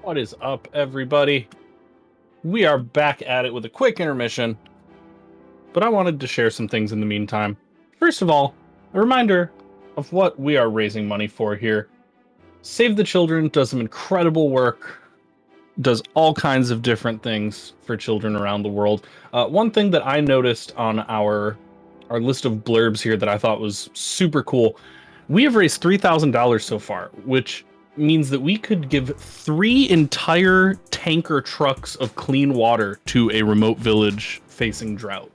What is up, everybody? We are back at it with a quick intermission, but I wanted to share some things in the meantime. First of all, a reminder of what we are raising money for here. Save the Children does some incredible work, does all kinds of different things for children around the world. One thing that I noticed on our list of blurbs here that I thought was super cool, we have raised $3,000 so far, which means that we could give 3 entire tanker trucks of clean water to a remote village facing drought.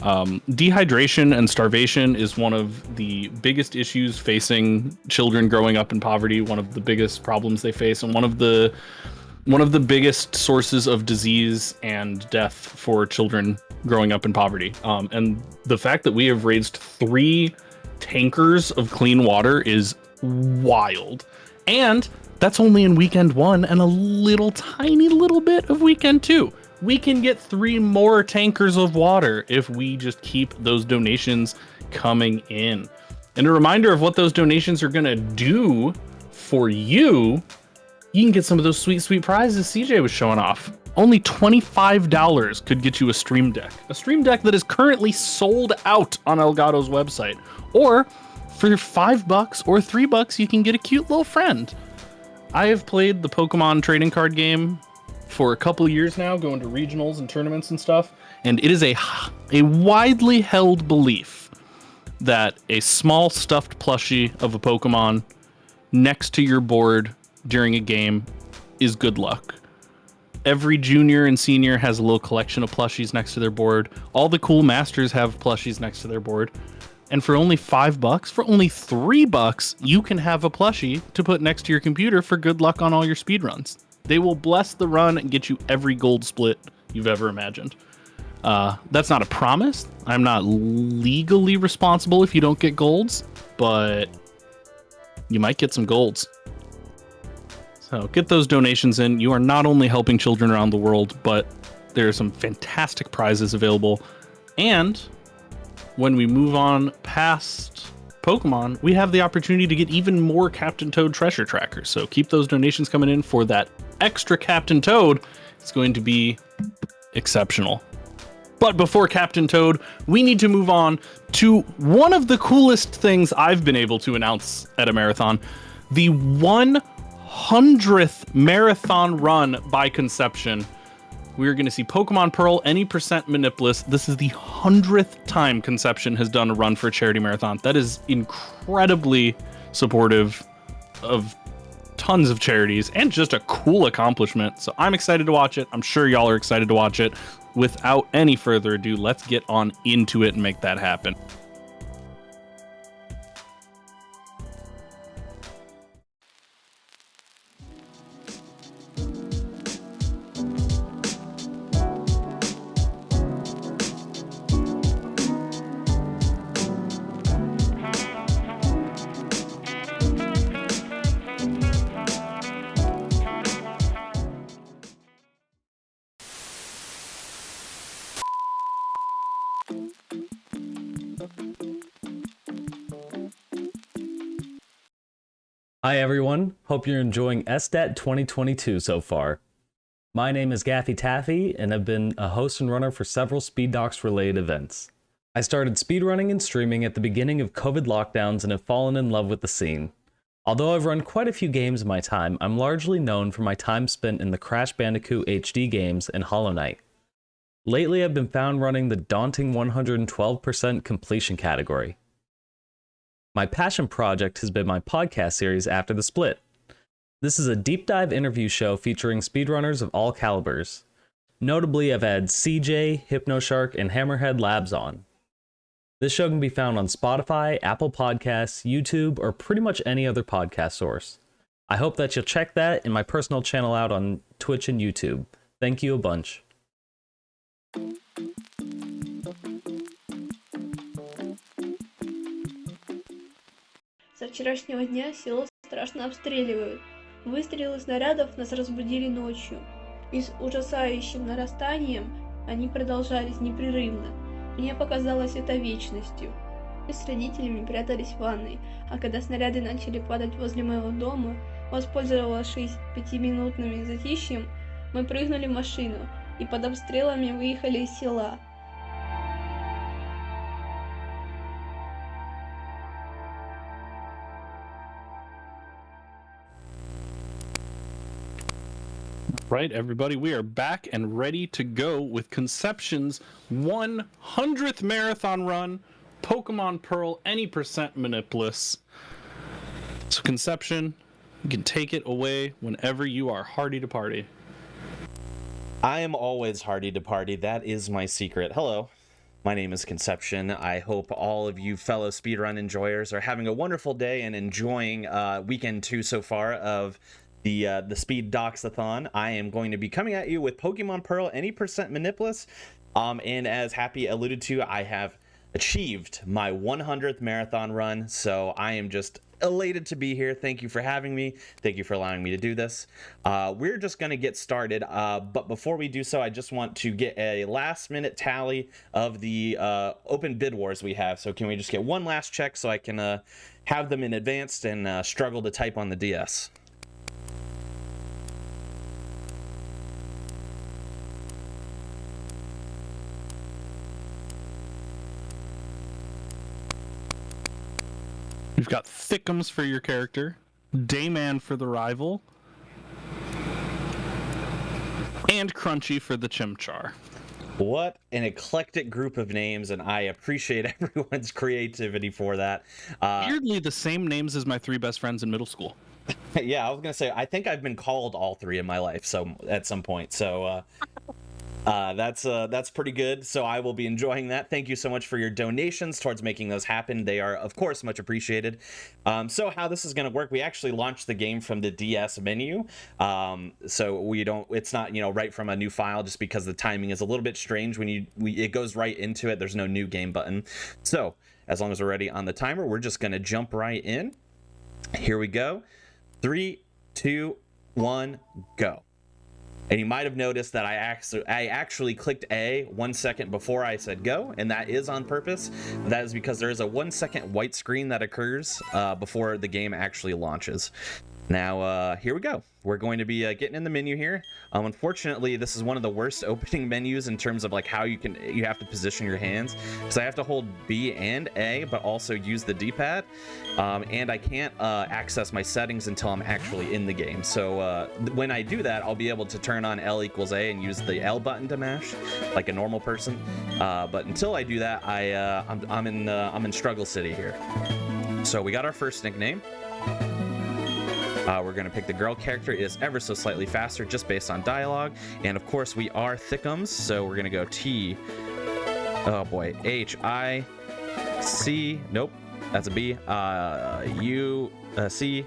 Dehydration and starvation is one of the biggest issues facing children growing up in poverty, one of the biggest problems they face, and one of the biggest sources of disease and death for children growing up in poverty. And the fact that we have raised 3 tankers of clean water is wild. And that's only in weekend 1 and a little tiny little bit of weekend 2. We can get 3 more tankers of water if we just keep those donations coming in. And a reminder of what those donations are going to do for you, you can get some of those sweet, sweet prizes CJ was showing off. Only $25 could get you a Stream Deck. A Stream Deck that is currently sold out on Elgato's website. Or for $5 or $3, you can get a cute little friend. I have played the Pokemon trading card game for a couple years now, going to regionals and tournaments and stuff, And it is a widely held belief that a small stuffed plushie of a Pokemon next to your board during a game is good luck. Every junior and senior has a little collection of plushies next to their board. All the cool masters have plushies next to their board. And for only $5, for only $3, you can have a plushie to put next to your computer for good luck on all your speedruns. They will bless the run and get you every gold split you've ever imagined. That's not a promise. I'm not legally responsible if you don't get golds, but you might get some golds. So get those donations in. You are not only helping children around the world, but there are some fantastic prizes available. And when we move on past Pokemon, we have the opportunity to get even more Captain Toad treasure trackers. So keep those donations coming in for that extra Captain Toad. It's going to be exceptional. But before Captain Toad, we need to move on to one of the coolest things I've been able to announce at a marathon, the 100th marathon run by Konception. We're going to see Pokemon Pearl, any percent Manipless. This is the 100th time Konception has done a run for a charity marathon. That is incredibly supportive of tons of charities and just a cool accomplishment. So I'm excited to watch it. I'm sure y'all are excited to watch it. Without any further ado, let's get on into it and make that happen. Hi everyone, hope you're enjoying SDAT 2022 so far. My name is Gaffy Taffy, and I've been a host and runner for several Speed Docs related events. I started speedrunning and streaming at the beginning of COVID lockdowns and have fallen in love with the scene. Although I've run quite a few games in my time, I'm largely known for my time spent in the Crash Bandicoot HD games and Hollow Knight. Lately I've been found running the daunting 112% completion category. My passion project has been my podcast series After the Split. This is a deep dive interview show featuring speedrunners of all calibers. Notably, I've had CJ, Hypnoshark, and Hammerhead Labs on. This show can be found on Spotify, Apple Podcasts, YouTube, or pretty much any other podcast source. I hope that you'll check that and my personal channel out on Twitch and YouTube. Thank you a bunch. Со вчерашнего дня село страшно обстреливают. Выстрелы снарядов нас разбудили ночью. И с ужасающим нарастанием они продолжались непрерывно. Мне показалось это вечностью. Мы с родителями прятались в ванной, а когда снаряды начали падать возле моего дома, воспользовавшись 5-минутным затишьем, мы прыгнули в машину и под обстрелами выехали из села. Right, everybody, we are back and ready to go with Konception's 100th marathon run, Pokemon Pearl, any percent Manipless. So Konception, you can take it away whenever you are hardy to party. I am always hardy to party. That is my secret. Hello, my name is Konception. I hope all of you fellow speedrun enjoyers are having a wonderful day and enjoying weekend 2 so far of the Speed Docs-a-thon. I am going to be coming at you with Pokemon Pearl, any percent Manipless. And as Happy alluded to, I have achieved my 100th marathon run, so I am just elated to be here. Thank you for having me. Thank you for allowing me to do this. We're just going to get started, but before we do so, I just want to get a last-minute tally of the open bid wars we have. So can we just get one last check so I can have them in advance and struggle to type on the DS? We've got Thickums for your character, Dayman for the rival, and Crunchy for the Chimchar. What an eclectic group of names, and I appreciate everyone's creativity for that. Weirdly, the same names as my 3 best friends in middle school. Yeah, I was gonna say, I think I've been called all 3 in my life, so at some point. So that's pretty good. So I will be enjoying that. Thank you so much for your donations towards making those happen. They are, of course, much appreciated. So how this is going to work, we actually launched the game from the DS menu. So it's not, right from a new file, just because the timing is a little bit strange when it goes right into it. There's no new game button. So as long as we're ready on the timer, we're just going to jump right in. Here we go. 3, 2, 1, go. And you might have noticed that I actually clicked A 1 second before I said go, and that is on purpose. That is because there is a 1 second white screen that occurs before the game actually launches. Now, here we go. We're going to be getting in the menu here. Unfortunately, this is one of the worst opening menus in terms of like how you have to position your hands. So I have to hold B and A, but also use the D-pad. And I can't access my settings until I'm actually in the game. So when I do that, I'll be able to turn on L equals A and use the L button to mash like a normal person. But until I do that, I'm in Struggle City here. So we got our first nickname. We're going to pick the girl character. It is ever so slightly faster just based on dialogue. And of course we are Thickums, so we're going to go H-I-C, nope, that's a B, U-C-U-M-S,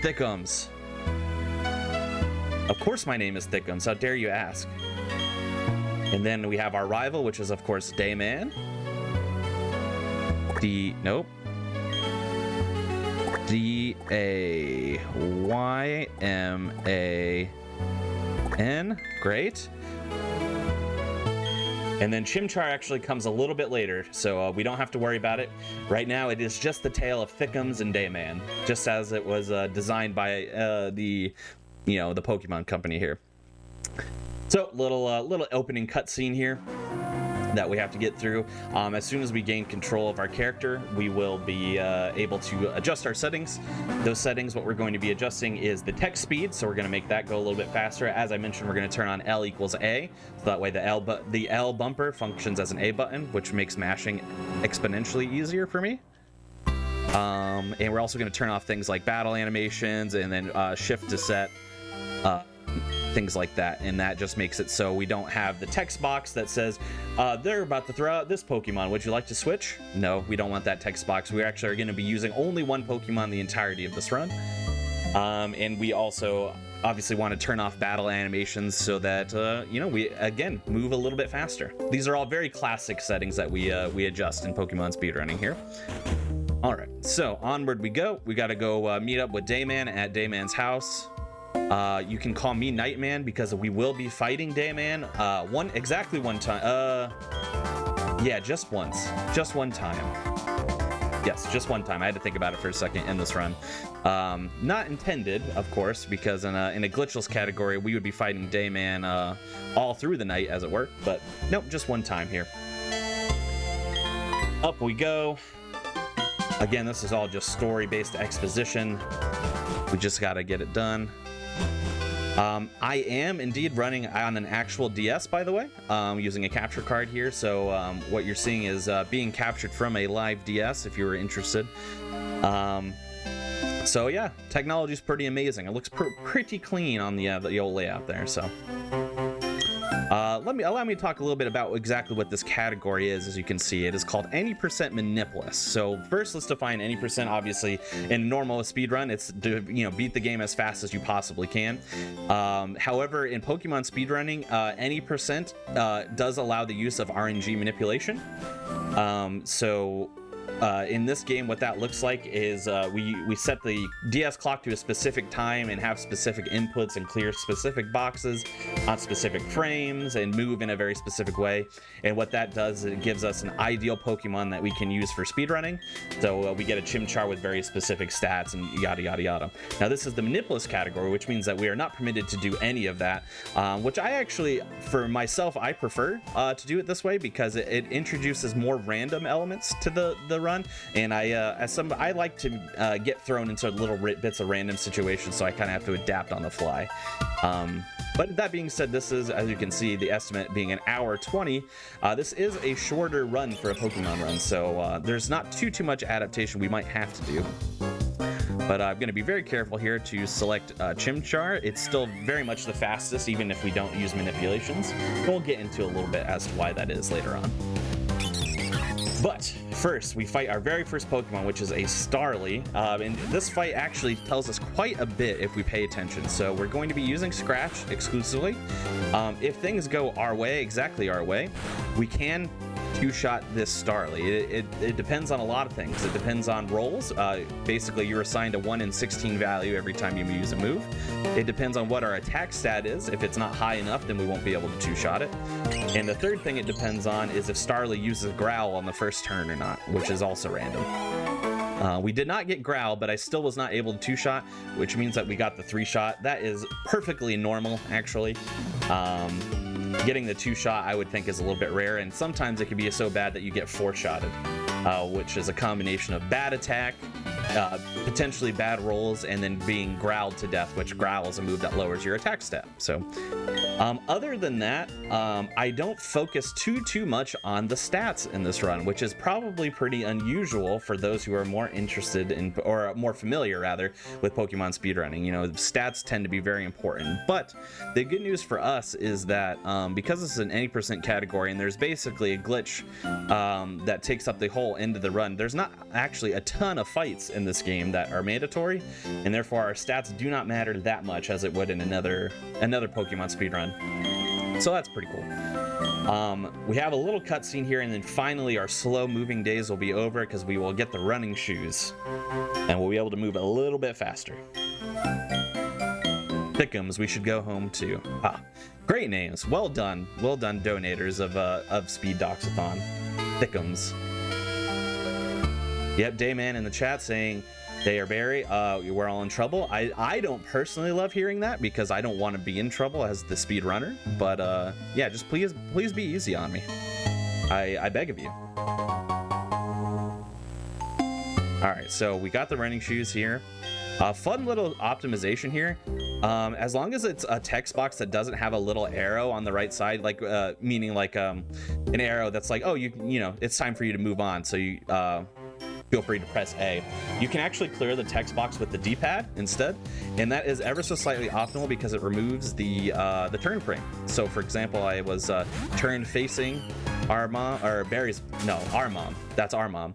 Thickums. Of course my name is Thickums, how dare you ask? And then we have our rival, which is of course Dayman. Nope. D-A-Y-M-A-N. Great. And then Chimchar actually comes a little bit later, so we don't have to worry about it. Right now, it is just the tale of Thickums and Dayman, just as it was designed by the Pokemon company here. So, little opening cutscene here that we have to get through. As soon as we gain control of our character, we will be able to adjust our settings. Those settings, what we're going to be adjusting is the text speed, so we're going to make that go a little bit faster. As I mentioned, we're going to turn on L equals A, so that way the L bumper functions as an A button, which makes mashing exponentially easier for me. And we're also going to turn off things like battle animations and then shift to set, things like that, and that just makes it so we don't have the text box that says they're about to throw out this Pokemon, would you like to switch? No, we don't want that text box. We actually are going to be using only one Pokemon the entirety of this run, and we also obviously want to turn off battle animations so that we again move a little bit faster. These are all very classic settings that we adjust in Pokemon speedrunning here. All right, so onward we go. We got to go meet up with Dayman at Dayman's house. You can call me Nightman because we will be fighting Dayman exactly one time. Yeah, just once. Just one time. Yes, just one time. I had to think about it for a second in this run. Not intended, of course, because in a glitchless category, we would be fighting Dayman all through the night, as it were. But nope, just one time here. Up we go. Again, this is all just story-based exposition. We just got to get it done. I am indeed running on an actual DS, by the way, using a capture card here. So what you're seeing is being captured from a live DS, if you were interested. So yeah, technology is pretty amazing. It looks pretty clean on the old layout there. So allow me to talk a little bit about exactly what this category is. As you can see, it is called any % Manipless. So first, let's define any %. Obviously, in normal speedrun, it's to beat the game as fast as you possibly can. However, in Pokemon speedrunning, any % does allow the use of RNG manipulation. In this game, what that looks like is we set the DS clock to a specific time and have specific inputs and clear specific boxes on specific frames and move in a very specific way. And what that does is it gives us an ideal Pokemon that we can use for speedrunning. So we get a Chimchar with very specific stats and yada yada yada. Now this is the Manipless category, which means that we are not permitted to do any of that, which I actually, for myself, I prefer to do it this way because it introduces more random elements to the the run, and I like to get thrown into little bits of random situations, so I kind of have to adapt on the fly. But that being said, this is, as you can see, the estimate being an hour 20. This is a shorter run for a Pokemon run, so there's not too much adaptation we might have to do. But I'm going to be very careful here to select Chimchar. It's still very much the fastest, even if we don't use manipulations. And we'll get into a little bit as to why that is later on. But first, we fight our very first Pokemon, which is a Starly. And this fight actually tells us quite a bit if we pay attention. So we're going to be using Scratch exclusively. If things go our way, exactly our way, we can two-shot this Starly. It depends on a lot of things. It depends on rolls. Basically, you're assigned a 1 in 16 value every time you use a move. It depends on what our attack stat is. If it's not high enough, then we won't be able to two-shot it. And the third thing it depends on is if Starly uses Growl on the first turn or not, which is also random. We did not get Growl, but I still was not able to two-shot, which means that we got the 3-shot. That is perfectly normal, actually. Getting the 2-shot, I would think, is a little bit rare, and sometimes it can be so bad that you get 4-shotted, which is a combination of bad attack, potentially bad rolls, and then being growled to death, which growl is a move that lowers your attack stat. So other than that, I don't focus too much on the stats in this run, which is probably pretty unusual for those who are more interested in, or more familiar rather, with Pokemon speedrunning. You know, stats tend to be very important, but the good news for us is that because this is an any percent category and there's basically a glitch that takes up the whole end of the run, there's not actually a ton of fights in this game that are mandatory, and therefore our stats do not matter that much as it would in another Pokemon speedrun. So that's pretty cool. We have a little cutscene here, and then finally our slow moving days will be over because we will get the running shoes and we'll be able to move a little bit faster. Thickums, we should go home too. Great names. Well done donators of Speed Doxathon. Thickums. Yep, Dayman in the chat saying they are Barry. We're all in trouble. I don't personally love hearing that because I don't want to be in trouble as the speed runner. But yeah, just please be easy on me. I beg of you. All right, so we got the running shoes here. Fun little optimization here. As long as it's a text box that doesn't have a little arrow on the right side, like meaning like an arrow that's like, oh, you know, it's time for you to move on. So you feel free to press A. You can actually clear the text box with the D-pad instead, and that is ever so slightly optimal because it removes the turn frame. So for example, I was turned facing our mom, or Barry's, no, our mom. That's our mom.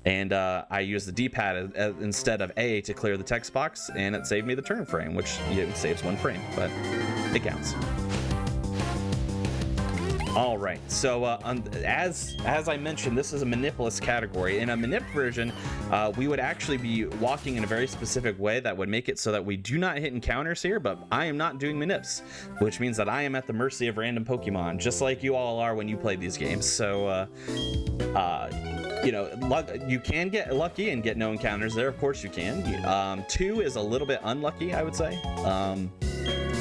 And I used the D-pad instead of A to clear the text box, and it saved me the turn frame, which saves 1 frame, but it counts. All right, so as I mentioned, this is a Manipless category. In a Manip version, we would actually be walking in a very specific way that would make it so that we do not hit encounters here, but I am not doing Manips, which means that I am at the mercy of random Pokemon, just like you all are when you play these games. So, you know, you can get lucky and get no encounters there. Of course you can. 2 is a little bit unlucky, I would say.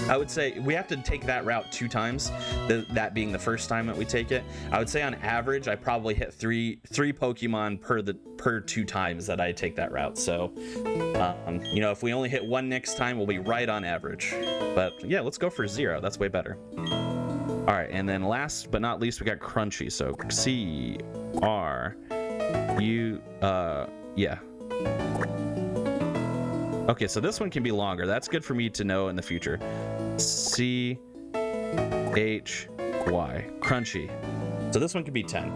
I would say we have to take that route 2 times, that being the first time that we take it. I would say on average, I probably hit three Pokemon per 2 times that I take that route. So, you know, if we only hit 1 next time, we'll be right on average. But yeah, let's go for 0. That's way better. All right, and then last but not least, we got Crunchy. So C-R-U, yeah. Okay, so this one can be longer. That's good for me to know in the future. C-H-Y, Crunchy. So this one could be 10,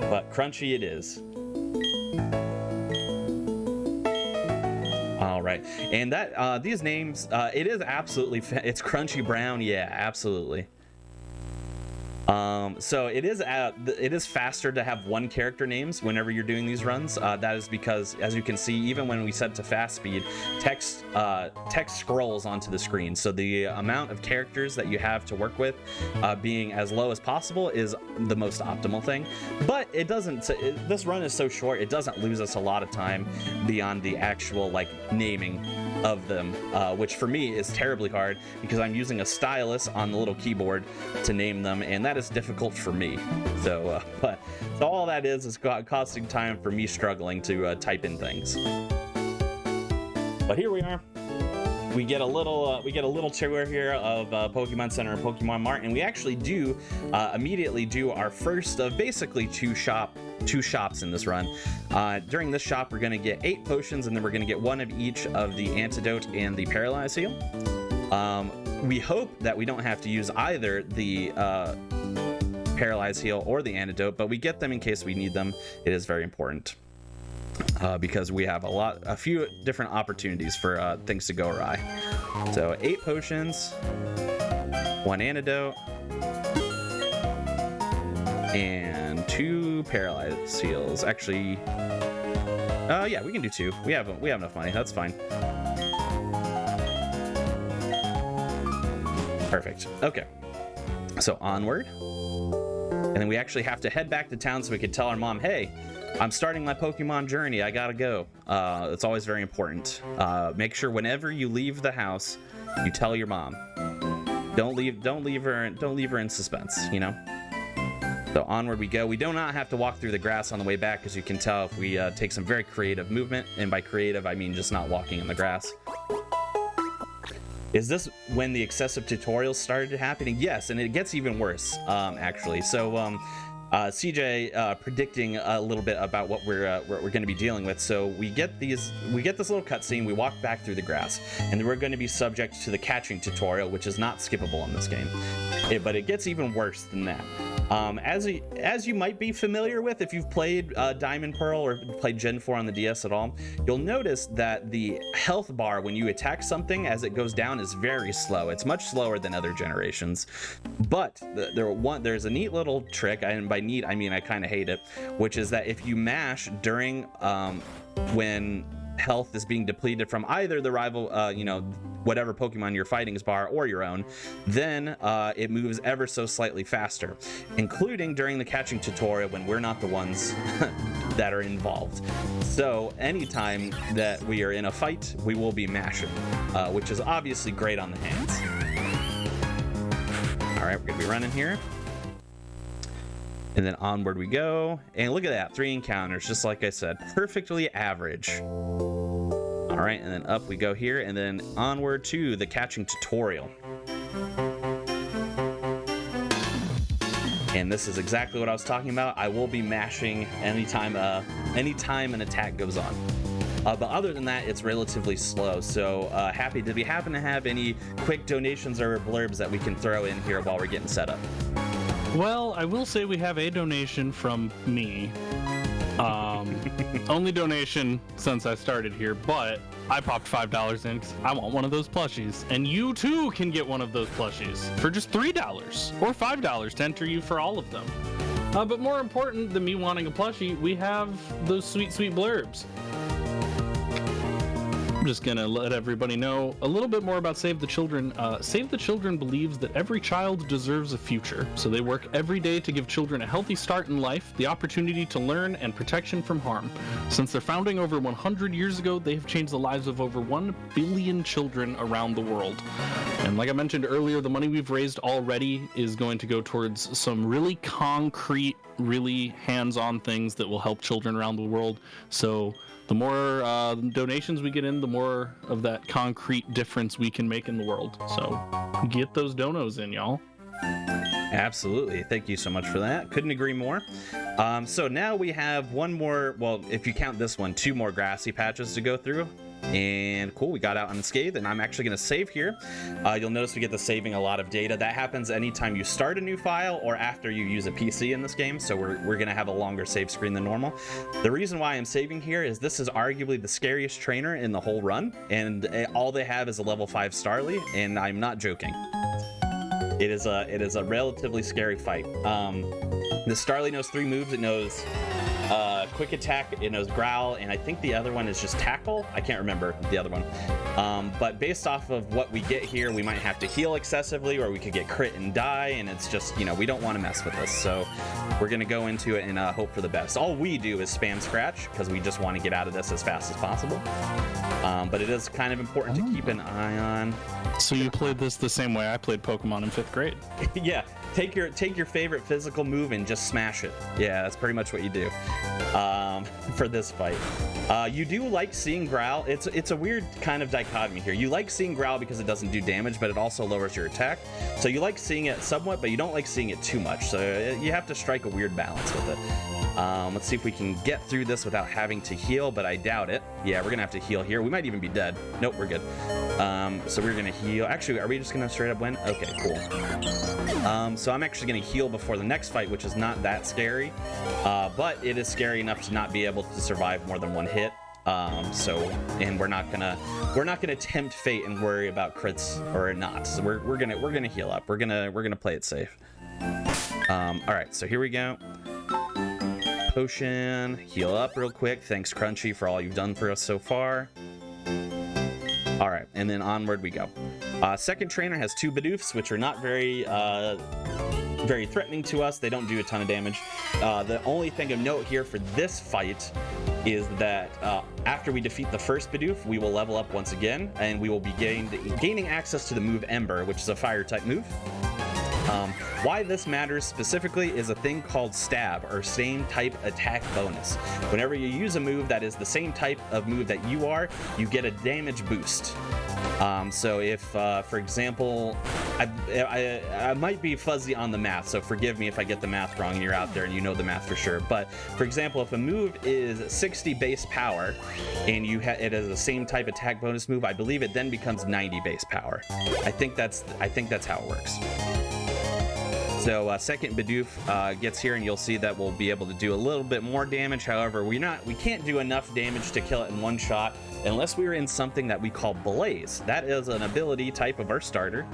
but Crunchy it is. All right, and that these names, it is absolutely, it's Crunchy Brown, yeah, absolutely. So it is faster to have 1 character names whenever you're doing these runs. That is because, as you can see, even when we set to fast speed, text scrolls onto the screen. So the amount of characters that you have to work with being as low as possible is the most optimal thing. But it doesn't. This run is so short, it doesn't lose us a lot of time beyond the actual like naming of them, which for me is terribly hard because I'm using a stylus on the little keyboard to name them, and that this difficult for me. So, so all that is costing time for me struggling to type in things. But here we are. We get a little tour here of Pokemon Center and Pokemon Mart, and we actually do immediately do our first of basically two shops in this run. During this shop, we're going to get 8 potions, and then we're going to get 1 of each of the Antidote and the Paralyze Heal. We hope that we don't have to use either the Paralyze Heal or the Antidote, but we get them in case we need them. It is very important. Because we have a few different opportunities for things to go awry. So 8 potions, 1 antidote, and 2 paralyze heals. Actually, yeah, we can do 2. We have enough money. That's fine. Perfect. Okay. So onward, and then we actually have to head back to town so we could tell our mom, hey, I'm starting my Pokemon journey. I gotta go. It's always very important. Make sure whenever you leave the house, you tell your mom. Don't leave her in suspense. You know. So onward we go. We do not have to walk through the grass on the way back, as you can tell if we take some very creative movement, and by creative I mean just not walking in the grass. Is this when the excessive tutorials started happening? Yes, and it gets even worse, actually. So. CJ predicting a little bit about what we're going to be dealing with. So we get this little cutscene. We walk back through the grass, and then we're going to be subject to the catching tutorial, which is not skippable in this game. But it gets even worse than that. As you might be familiar with if you've played Diamond Pearl or played Gen 4 on the DS at all, you'll notice that the health bar when you attack something as it goes down is very slow. It's much slower than other generations. But there's a neat little trick, and by neat I mean I kind of hate it, which is that if you mash during when health is being depleted from either the rival whatever Pokemon you're fighting's bar or your own, then it moves ever so slightly faster, including during the catching tutorial when we're not the ones that are involved. So anytime that we are in a fight, we will be mashing, which is obviously great on the hands. All right, we're gonna be running here. And then onward we go. And look at that, 3 encounters, just like I said, perfectly average. All right, and then up we go here, and then onward to the catching tutorial. And this is exactly what I was talking about. I will be mashing anytime an attack goes on. But other than that, it's relatively slow. So did we happen to have any quick donations or blurbs that we can throw in here while we're getting set up? Well, I will say we have a donation from me. Only donation since I started here, but I popped $5 in because I want one of those plushies. And you too can get one of those plushies for just $3 or $5 to enter you for all of them. But more important than me wanting a plushie, we have those sweet, sweet blurbs. I'm just gonna let everybody know a little bit more about Save the Children. Save the Children believes that every child deserves a future, so they work every day to give children a healthy start in life, the opportunity to learn, and protection from harm. Since their founding over 100 years ago, they have changed the lives of over 1 billion children around the world. And like I mentioned earlier, the money we've raised already is going to go towards some really concrete, really hands-on things that will help children around the world. So the more donations we get in, the more of that concrete difference we can make in the world. So get those donos in, y'all. Absolutely. Thank you so much for that. Couldn't agree more. So now we have one more, well, if you count this one, 2 more grassy patches to go through. And cool, we got out unscathed, and I'm actually going to save here. You'll notice we get the saving a lot of data. That happens anytime you start a new file or after you use a PC in this game, so we're going to have a longer save screen than normal. The reason why I'm saving here is this is arguably the scariest trainer in the whole run, and all they have is a level 5 Starly, and I'm not joking. It is a relatively scary fight. The Starly knows 3 moves. It knows Quick Attack, it knows Growl, and I think the other one is just Tackle. I can't remember the other one. But based off of what we get here, we might have to heal excessively, or we could get crit and die, and it's just, we don't want to mess with this. So we're going to go into it and hope for the best. All we do is spam Scratch, because we just want to get out of this as fast as possible. But it is kind of important to keep an eye on. So you played this the same way I played Pokemon in 5th grade? Yeah, take your favorite physical move and just smash it. Yeah, that's pretty much what you do for this fight. You do like seeing Growl. It's a weird kind of dichotomy here. You like seeing Growl because it doesn't do damage, but it also lowers your attack. So you like seeing it somewhat, but you don't like seeing it too much. So you have to strike a weird balance with it. Let's see if we can get through this without having to heal, but I doubt it. Yeah, we're gonna have to heal here. We might even be dead. Nope, we're good. So we're gonna heal. Actually, are we just gonna straight up win? Okay, cool. So I'm actually gonna heal before the next fight, which is not that scary, but it is scary enough to not be able to survive more than one hit. And we're not gonna tempt fate and worry about crits or not. So we're gonna heal up. We're gonna play it safe. All right, so here we go. Potion, heal up real quick. Thanks, Crunchy, for all you've done for us so far. All right, and then onward we go. Second trainer has 2 Bidoofs, which are not very threatening to us. They don't do a ton of damage. The only thing of note here for this fight is that after we defeat the first Bidoof, we will level up once again, and we will be gaining access to the move Ember, which is a fire type move. Why this matters specifically is a thing called stab, or same type attack bonus. Whenever you use a move that is the same type of move that you are, you get a damage boost. So if, for example, I might be fuzzy on the math, so forgive me if I get the math wrong and you're out there and you know the math for sure. But for example, if a move is 60 base power and it is the same type attack bonus move, I believe it then becomes 90 base power. I think that's how it works. So second Bidoof gets here, and you'll see that we'll be able to do a little bit more damage. However, we can't do enough damage to kill it in one shot unless we are in something that we call Blaze. That is an ability type of our starter.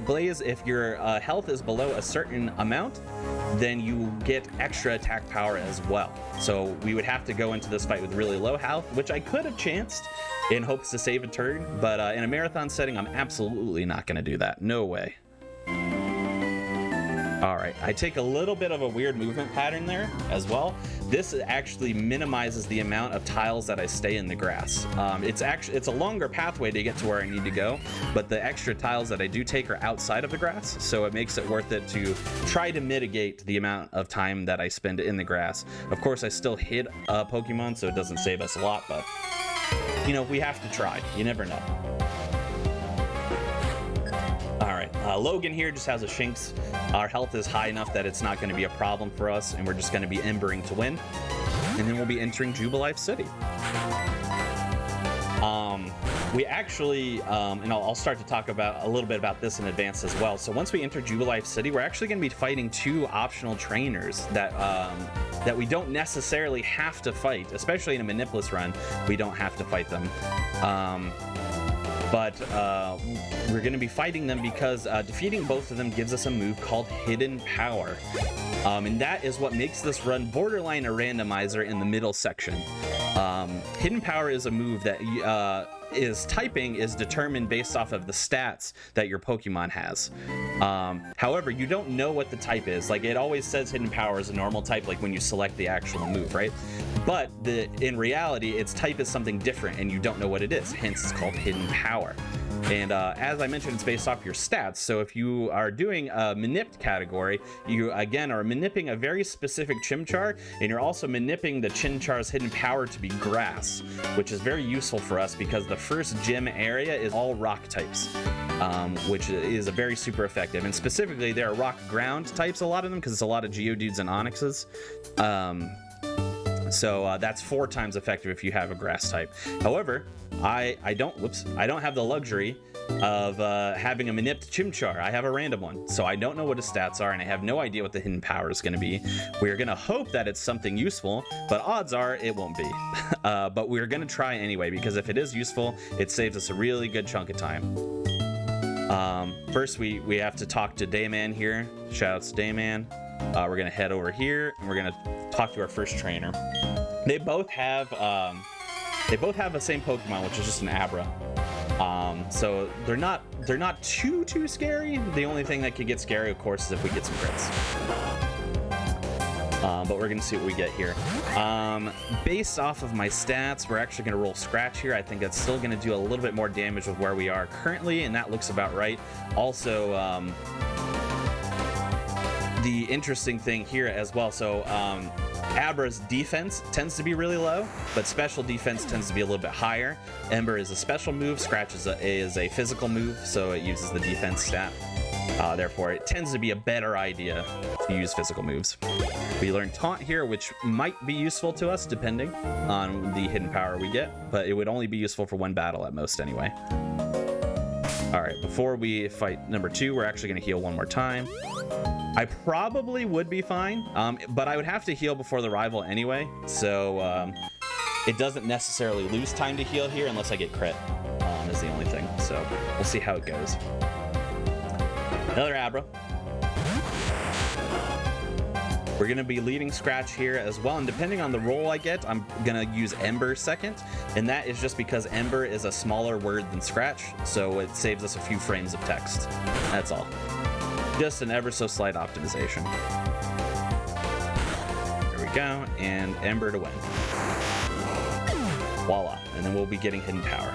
Blaze, if your health is below a certain amount, then you get extra attack power as well. So we would have to go into this fight with really low health, which I could have chanced in hopes to save a turn, but in a marathon setting, I'm absolutely not going to do that. No way. All right, I take a little bit of a weird movement pattern there as well. This actually minimizes the amount of tiles that I stay in the grass. It's a longer pathway to get to where I need to go, but the extra tiles that I do take are outside of the grass, so it makes it worth it to try to mitigate the amount of time that I spend in the grass. Of course, I still hit Pokemon, so it doesn't save us a lot, but you know, we have to try. You never know. All right, Logan here just has a Shinx. Our health is high enough that it's not going to be a problem for us, and we're just going to be embering to win. And then we'll be entering Jubilife City. We actually, and I'll start to talk about a little bit about this in advance as well. So once we enter Jubilife City, we're actually going to be fighting 2 optional trainers that we don't necessarily have to fight, especially in a Manipless run. We don't have to fight them. But we're going to be fighting them because defeating both of them gives us a move called Hidden Power. And that is what makes this run borderline a randomizer in the middle section. Hidden Power is a move that typing is determined based off of the stats that your Pokemon has. However, you don't know what the type is. Like, it always says Hidden Power is a normal type, like when you select the actual move, right? But in reality, its type is something different, and you don't know what it is. Hence, it's called Hidden Power. And as I mentioned, it's based off your stats. So if you are doing a Manipped category, you again are manipping a very specific Chimchar, and you're also manipping the Chimchar's Hidden Power to be Grass, which is very useful for us because the first gym area is all rock types, which is a very super effective. And specifically, there are rock ground types, a lot of them, because it's a lot of Geodudes and Onyxes. So that's 4 times effective if you have a grass type. However, I don't have the luxury of having a Manipped Chimchar. I have a random one, so I don't know what his stats are, and I have no idea what the Hidden Power is going to be. We're going to hope that it's something useful, but odds are it won't be. But we're going to try anyway, because if it is useful, it saves us a really good chunk of time. First, we have to talk to Dayman here. Shoutouts to Dayman. We're going to head over here, and we're going to talk to our first trainer. They both have the same Pokemon, which is just an Abra. So they're not too scary. The only thing that could get scary, of course, is if we get some crits. But we're gonna see what we get here. Based off of my stats, we're actually gonna roll Scratch here. I think that's still gonna do a little bit more damage with where we are currently, and that looks about right. Also, the interesting thing here as well. So Abra's defense tends to be really low, but special defense tends to be a little bit higher. Ember is a special move. Scratch is a physical move, so it uses the defense stat. Therefore, it tends to be a better idea to use physical moves. We learn Taunt here, which might be useful to us depending on the hidden power we get, but it would only be useful for one battle at most anyway. All right, before we fight number 2, we're actually going to heal one more time. I probably would be fine, but I would have to heal before the rival anyway, so it doesn't necessarily lose time to heal here unless I get crit, is the only thing. So we'll see how it goes. Another Abra. We're going to be leading Scratch here as well, and depending on the roll I get, I'm going to use Ember second, and that is just because Ember is a smaller word than Scratch, so it saves us a few frames of text. That's all. Just an ever so slight optimization. There we go, and Ember to win. Voila, and then we'll be getting hidden power.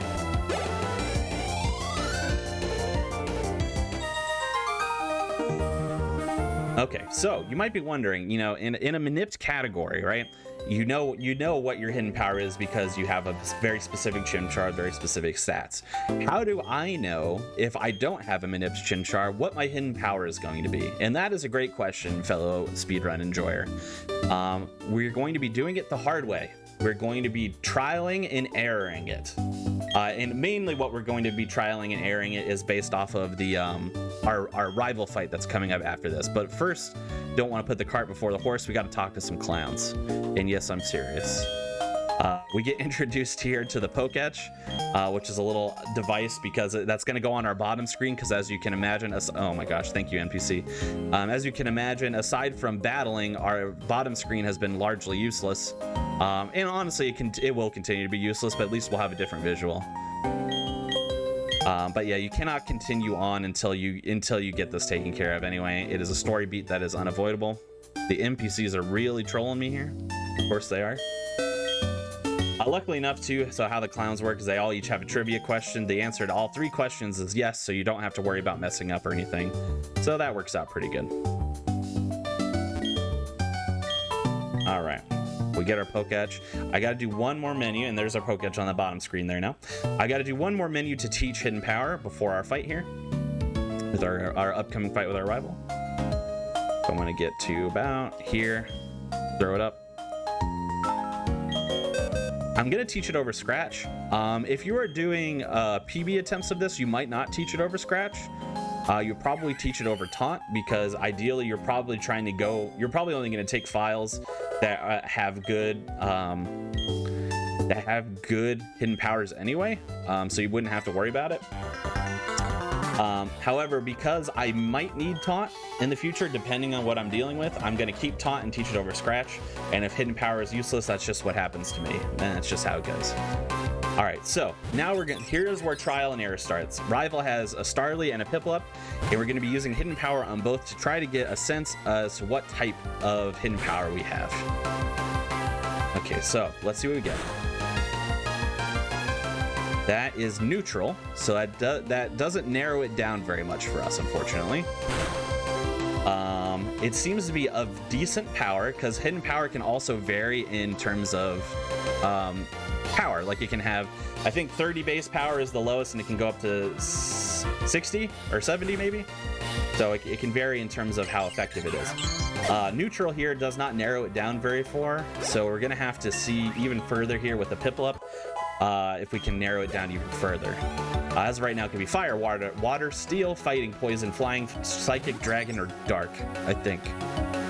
Okay, so you might be wondering, you know, in a manipped category, right? You know what your hidden power is because you have a very specific Chimchar, very specific stats. How do I know if I don't have a manipped Chimchar what my hidden power is going to be? And that is a great question, fellow speedrun enjoyer. We're going to be doing it the hard way. We're going to be trialing and erroring it. And mainly what we're going to be trialing and erroring it is based off of the our rival fight that's coming up after this. But first, don't want to put the cart before the horse. We got to talk to some clowns. And yes, I'm serious. We get introduced here to the Poketch, which is a little device because that's going to go on our bottom screen because as you can imagine, oh my gosh, thank you, NPC. As you can imagine, aside from battling, our bottom screen has been largely useless. And honestly, it will continue to be useless, but at least we'll have a different visual. But yeah, you cannot continue on until you get this taken care of anyway. It is a story beat that is unavoidable. The NPCs are really trolling me here. Of course they are. Luckily enough too, so how the clowns work is they all each have a trivia question. The answer to all 3 questions is yes, so you don't have to worry about messing up or anything. So that works out pretty good. All right, we get our Poketch. I got to do one more menu, and there's our Poketch on the bottom screen there now. I got to do one more menu to teach hidden power before our fight here, with our upcoming fight with our rival. So I'm going to get to about here, throw it up. I'm going to teach it over Scratch. If you are doing PB attempts of this, you might not teach it over Scratch. You'll probably teach it over Taunt because ideally you're probably only going to take files that have good hidden powers anyway, so you wouldn't have to worry about it. However, because I might need Taunt in the future, depending on what I'm dealing with, I'm going to keep Taunt and teach it over Scratch. And if hidden power is useless, that's just what happens to me. And that's just how it goes. All right, so now here's where trial and error starts. Rival has a Starly and a Piplup, and we're going to be using hidden power on both to try to get a sense as to what type of hidden power we have. Okay, so let's see what we get. That is neutral, so that doesn't narrow it down very much for us, unfortunately. It seems to be of decent power, because hidden power can also vary in terms of power. Like it can have, I think 30 base power is the lowest, and it can go up to 60 or 70 maybe. So it can vary in terms of how effective it is. Neutral here does not narrow it down very far, so we're gonna have to see even further here with the Piplup. If we can narrow it down even further. As of right now, it can be fire, water, steel, fighting, poison, flying, psychic, dragon, or dark. I think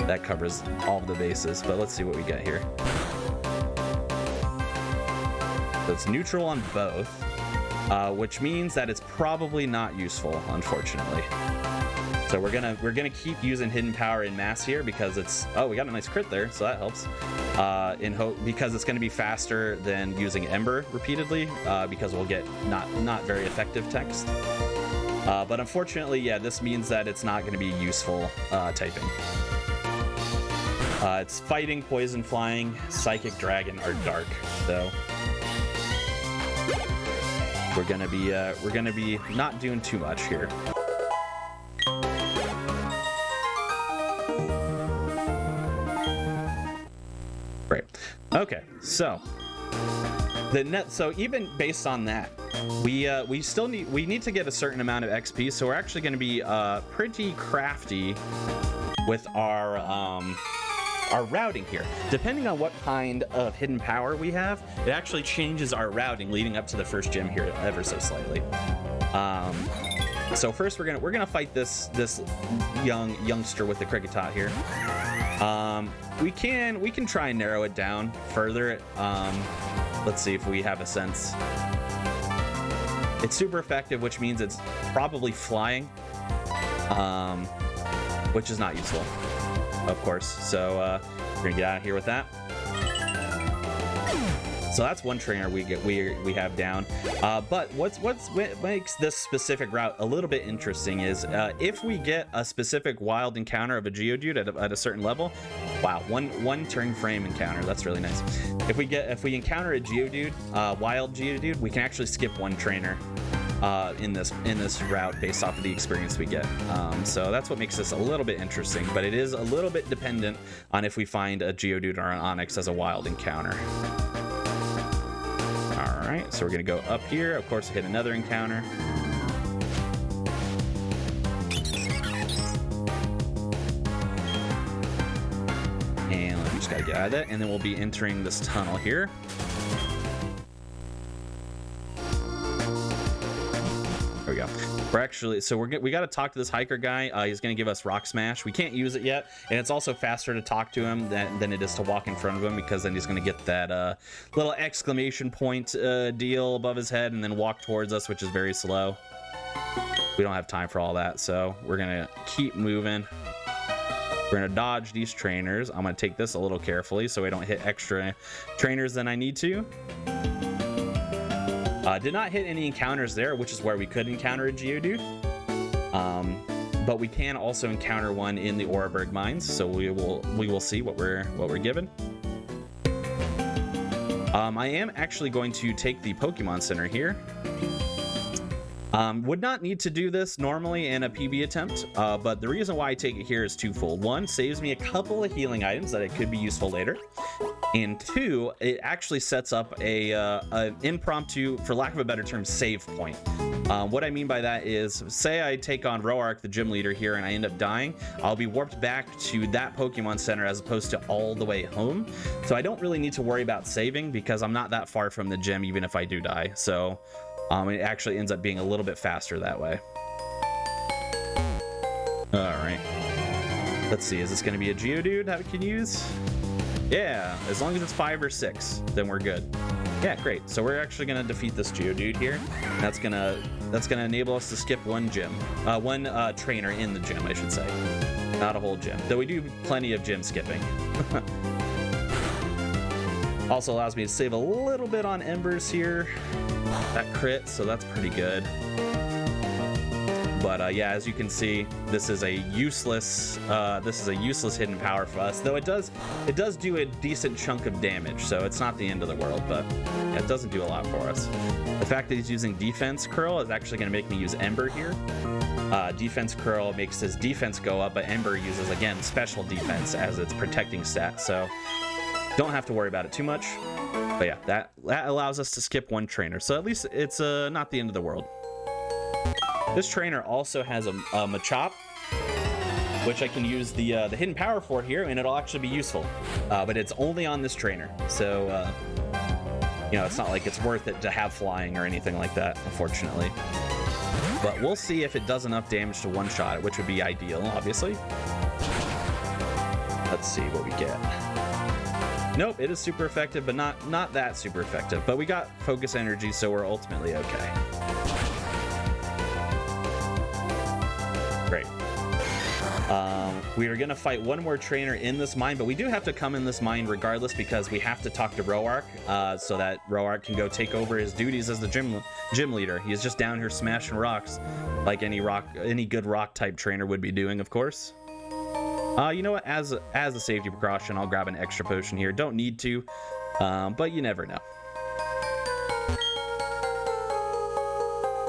that covers all of the bases, but let's see what we get here. So it's neutral on both, which means that it's probably not useful, unfortunately. So we're gonna keep using hidden power in mass here because it's, oh, we got a nice crit there, so that helps. Because it's gonna be faster than using Ember repeatedly, because we'll get not very effective text. But unfortunately, yeah, this means that it's not gonna be useful typing. It's fighting, poison, flying, psychic, dragon, or dark. So we're gonna be not doing too much here. Okay, so so even based on that, we need to get a certain amount of XP. So we're actually going to be pretty crafty with our routing here. Depending on what kind of hidden power we have, it actually changes our routing leading up to the first gym here ever so slightly. So first we're gonna fight this youngster with the cricket tot here. We can try and narrow it down further. Let's see if we have a sense. It's super effective, which means it's probably flying, which is not useful, of course. So we're gonna get out of here with that. So that's one trainer we have down. But what makes this specific route a little bit interesting is if we get a specific wild encounter of a Geodude at a certain level. Wow, one turn frame encounter. That's really nice. If we encounter a Geodude, wild Geodude, we can actually skip one trainer in this route based off of the experience we get. So that's what makes this a little bit interesting. But it is a little bit dependent on if we find a Geodude or an Onix as a wild encounter. Alright, so we're gonna go up here, of course hit another encounter. And we just gotta get out of that, and then we'll be entering this tunnel here. There we go. We're actually, so we got to talk to this hiker guy. He's going to give us Rock Smash. We can't use it yet, and it's also faster to talk to him than it is to walk in front of him, because then he's going to get that little exclamation point deal above his head and then walk towards us, which is very slow. We don't have time for all that, so we're going to keep moving. We're going to dodge these trainers. I'm going to take this a little carefully so I don't hit extra trainers than I need to. Did not hit any encounters there, which is where we could encounter a Geodude. But we can also encounter one in the Oraberg mines, so we will see what we're given. I am actually going to take the Pokemon Center here. Would not need to do this normally in a PB attempt, but the reason why I take it here is twofold. One, saves me a couple of healing items that it could be useful later. And two, it actually sets up an impromptu, for lack of a better term, save point. What I mean by that is, say I take on Roark, the gym leader here, and I end up dying, I'll be warped back to that Pokemon Center as opposed to all the way home. So I don't really need to worry about saving because I'm not that far from the gym even if I do die. So it actually ends up being a little bit faster that way. All right. Let's see, is this going to be a Geodude that we can use? Yeah, as long as it's 5 or 6, then we're good. Yeah, great. So we're actually gonna defeat this Geodude here. That's gonna enable us to skip one gym, one trainer in the gym, I should say, not a whole gym. Though we do plenty of gym skipping. Also allows me to save a little bit on embers here. That crit, so that's pretty good. But yeah, as you can see, this is a useless hidden power for us. Though it does do a decent chunk of damage, so it's not the end of the world. But yeah, it doesn't do a lot for us. The fact that he's using Defense Curl is actually going to make me use Ember here. Defense Curl makes his defense go up, but Ember uses again special defense as its protecting stat. So don't have to worry about it too much. But yeah, that allows us to skip one trainer. So at least it's not the end of the world. This trainer also has a Machop, which I can use the hidden power for here, and it'll actually be useful. But it's only on this trainer, so you know, it's not like it's worth it to have flying or anything like that, unfortunately. But we'll see if it does enough damage to one-shot it, which would be ideal, obviously. Let's see what we get. Nope, it is super effective, but not that super effective. But we got focus energy, so we're ultimately okay. Great. We are going to fight one more trainer in this mine, but we do have to come in this mine regardless because we have to talk to Roark so that Roark can go take over his duties as the gym leader. He is just down here smashing rocks like any good rock type trainer would be doing, of course. You know what? As a safety precaution, I'll grab an extra potion here. Don't need to, but you never know.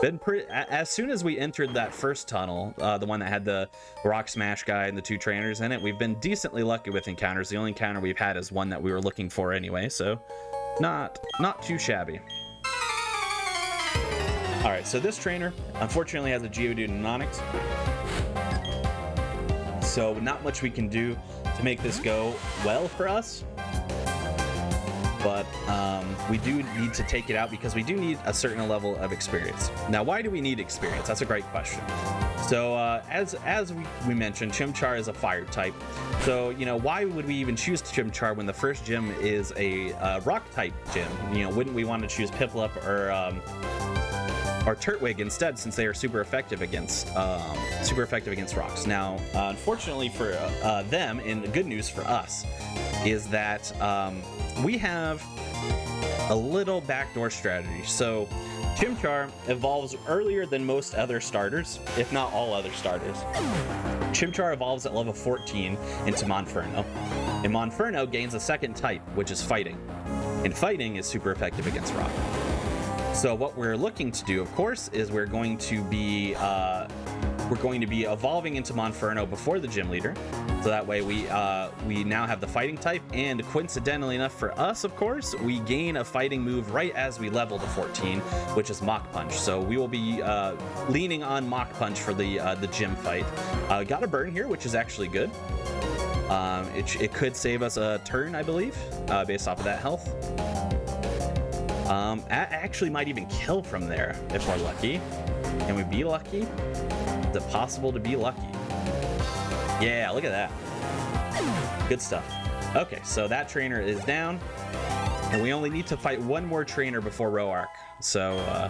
As soon as we entered that first tunnel, the one that had the rock smash guy and the 2 trainers in it, we've been decently lucky with encounters. The only encounter we've had is one that we were looking for anyway, so not too shabby. All right, so this trainer unfortunately has a Geodude and Onix, so not much we can do to make this go well for us. But we do need to take it out because we do need a certain level of experience. Now, why do we need experience? That's a great question. So as we mentioned, Chimchar is a fire type. So, you know, why would we even choose Chimchar when the first gym is a rock type gym? You know, wouldn't we want to choose Piplup or Turtwig instead, since they are super effective against rocks? Now, unfortunately for them, and the good news for us is that we have a little backdoor strategy. So Chimchar evolves earlier than most other starters, if not all other starters. Chimchar evolves at level 14 into Monferno, and Monferno gains a second type, which is fighting, and fighting is super effective against rock. So what we're looking to do, of course, is we're going to be evolving into Monferno before the gym leader, so that way we now have the fighting type, and coincidentally enough for us, of course, we gain a fighting move right as we level to 14, which is Mach Punch. So we will be leaning on Mach Punch for the gym fight. Got a burn here, which is actually good. It could save us a turn, I believe, based off of that health. Actually might even kill from there if we're lucky. Can we be lucky? Is it possible to be lucky? Yeah, look at that. Good stuff. Okay, so that trainer is down, and we only need to fight one more trainer before Roark. So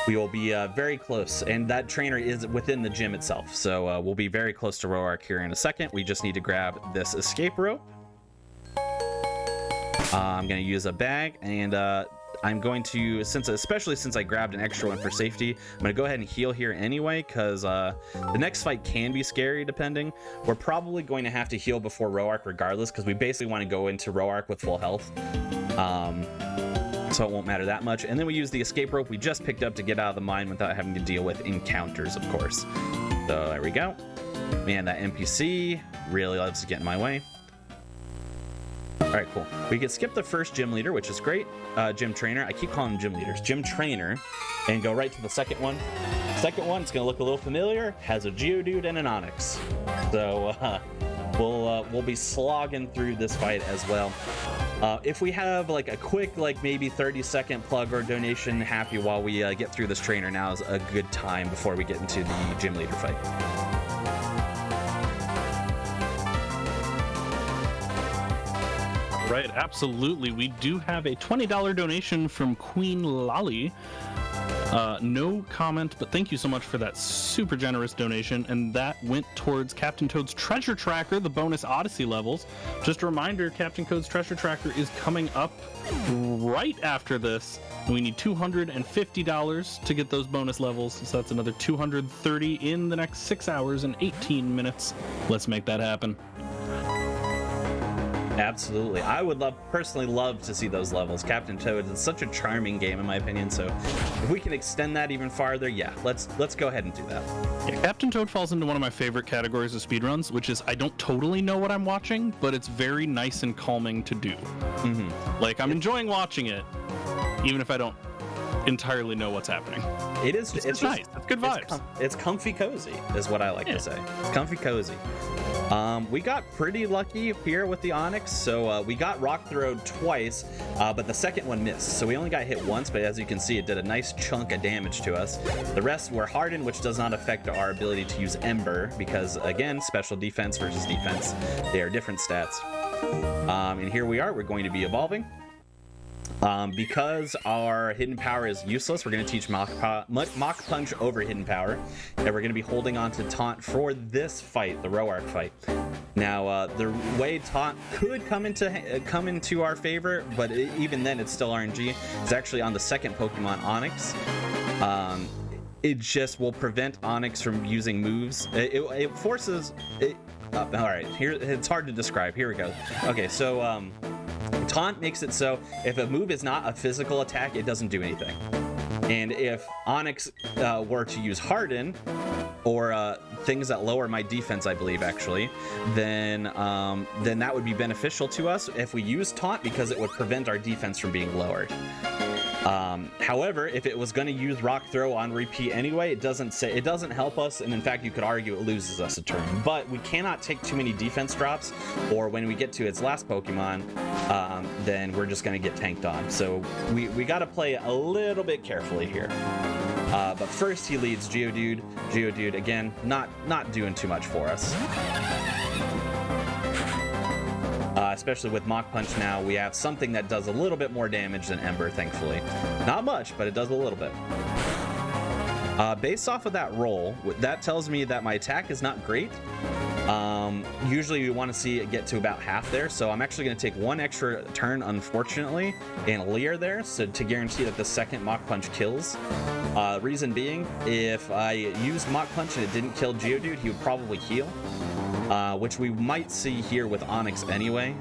we will be very close, and that trainer is within the gym itself. So we'll be very close to Roark here in a second. We just need to grab this escape rope. I'm going to use a bag, and I'm going to, especially since I grabbed an extra one for safety, I'm going to go ahead and heal here anyway, because the next fight can be scary depending. We're probably going to have to heal before Roark regardless, because we basically want to go into Roark with full health. So it won't matter that much. And then we use the escape rope we just picked up to get out of the mine without having to deal with encounters, of course. So there we go. Man, that NPC really loves to get in my way. All right, cool. We can skip the first gym leader, which is great. Gym trainer. I keep calling them gym leaders. Gym trainer, and go right to the second one. Second one, it's gonna look a little familiar. Has a Geodude and an Onix. So we'll be slogging through this fight as well. If we have like a quick, like maybe 30-second plug or donation happy while we get through this trainer, now is a good time before we get into the gym leader fight. Right, absolutely. We do have a $20 donation from Queen Lolly. No comment, but thank you so much for that super generous donation. And that went towards Captain Toad's Treasure Tracker, the bonus Odyssey levels. Just a reminder, Captain Toad's Treasure Tracker is coming up right after this. And we need $250 to get those bonus levels. So that's another $230 in the next 6 hours and 18 minutes. Let's make that happen. Absolutely. I would personally love to see those levels. Captain Toad is such a charming game in my opinion, so if we can extend that even farther, yeah, let's go ahead and do that. Yeah, Captain Toad falls into one of my favorite categories of speedruns, which is I don't totally know what I'm watching, but it's very nice and calming to do. Mm-hmm. Like, I'm enjoying watching it, even if I don't entirely know what's happening. It's nice. It's good vibes. It's comfy cozy is what I like to say. It's comfy cozy. We got pretty lucky here with the Onix, so we got rock throwed twice, but the second one missed, so we only got hit once, but as you can see, it did a nice chunk of damage to us. The rest were hardened, which does not affect our ability to use Ember, because again, special defense versus defense, they are different stats. And here we are, we're going to be evolving. Because our hidden power is useless, we're going to teach Mach Punch over hidden power, and we're going to be holding on to Taunt for this fight, the Roark fight. Now, the way Taunt could come into our favor, but even then, it's still RNG. It's actually on the second Pokemon, Onix. It just will prevent Onix from using moves. It forces it. All right, here it's hard to describe. Here we go. Okay, so Taunt makes it so if a move is not a physical attack, it doesn't do anything. And if Onyx were to use Harden, or things that lower my defense, I believe, actually, then that would be beneficial to us if we use Taunt, because it would prevent our defense from being lowered. However, if it was going to use Rock Throw on repeat anyway, it doesn't help us, and in fact, you could argue it loses us a turn. But we cannot take too many defense drops, or when we get to its last Pokemon, then we're just going to get tanked on. So we got to play a little bit carefully here. But first, he leads Geodude. Geodude, again, not doing too much for us. Especially with Mach Punch now, we have something that does a little bit more damage than Ember, thankfully. Not much, but it does a little bit. Based off of that roll, that tells me that my attack is not great. Usually we want to see it get to about half there, so I'm actually going to take one extra turn, unfortunately, and Leer there, so to guarantee that the second Mach Punch kills. Reason being, if I used Mach Punch and it didn't kill Geodude, he would probably heal. Which we might see here with Onyx anyway.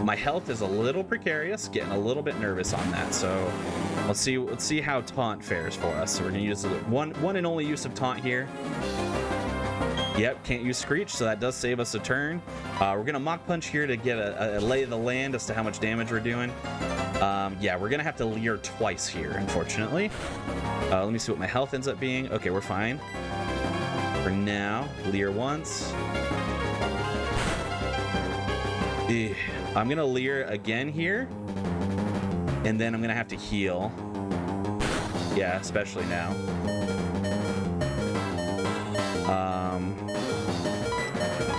My health is a little precarious, getting a little bit nervous on that. So let's see how Taunt fares for us. So we're gonna use one and only use of Taunt here. Yep, can't use Screech, so that does save us a turn. We're gonna Mach Punch here to get a lay of the land as to how much damage we're doing. Yeah, we're gonna have to Leer twice here, unfortunately. Let me see what my health ends up being. Okay, we're fine. For now, Leer once. I'm gonna Leer again here, and then I'm gonna have to heal. Yeah, especially now.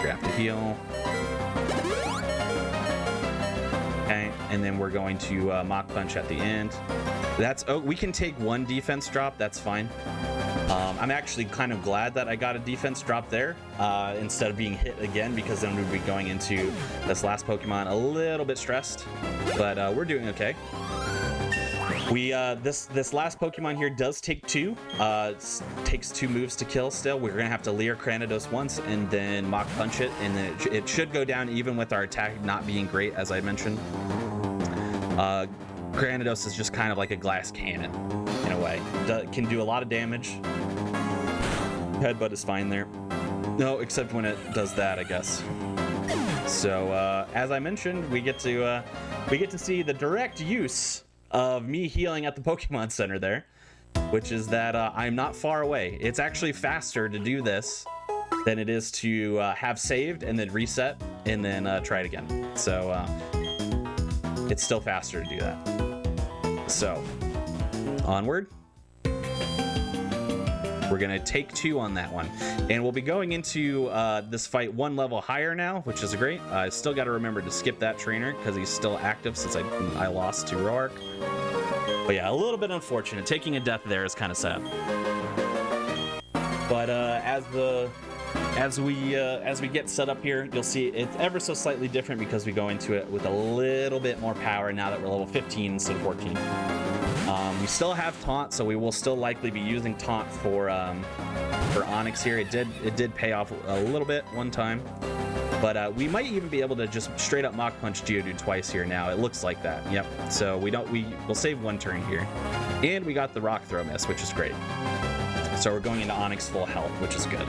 Have to heal. Okay, and then we're going to Mach Punch at the end. We can take one defense drop. That's fine. I'm actually kind of glad that I got a defense drop there instead of being hit again, because then we'd be going into this last Pokemon a little bit stressed. But we're doing okay. This last Pokemon here does take two. Takes 2 moves to kill still. We're gonna have to Leer Granados once and then Mach Punch it, and then it should go down even with our attack not being great, as I mentioned. Granados is just kind of like a glass cannon in a way. Can do a lot of damage. Headbutt is fine there. No, except when it does that, I guess. So as I mentioned, we get to see the direct use of me healing at the Pokemon Center there, which is that I'm not far away. It's actually faster to do this than it is to have saved and then reset and then try it again. So it's still faster to do that. So onward. We're gonna take 2 on that one, and we'll be going into this fight 1 level higher now, which is great. I still got to remember to skip that trainer because he's still active since I lost to Roark. But yeah, a little bit unfortunate. Taking a death there is kind of sad. But as we get set up here, you'll see it's ever so slightly different because we go into it with a little bit more power now that we're level 15 instead of 14. We still have Taunt, so we will still likely be using Taunt for Onyx here. It did pay off a little bit one time, but we might even be able to just straight up Mach Punch Geodude twice here now. It looks like that. Yep. So we'll save 1 turn here, and we got the Rock Throw miss, which is great. So we're going into Onyx full health, which is good.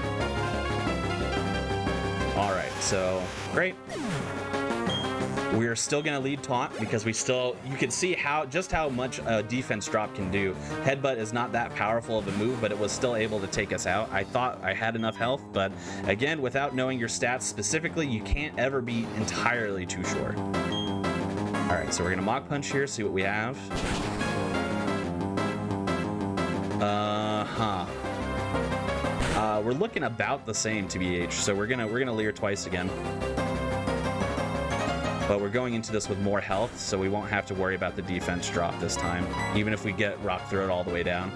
All right, so great. We're still gonna lead Taunt because you can see just how much a defense drop can do. Headbutt is not that powerful of a move, but it was still able to take us out. I thought I had enough health, but again, without knowing your stats specifically, you can't ever be entirely too sure. All right, so we're gonna Mach Punch here, see what we have. We're looking about the same to BH, so we're gonna Leer twice again. But we're going into this with more health, so we won't have to worry about the defense drop this time, even if we get Rock Throw all the way down.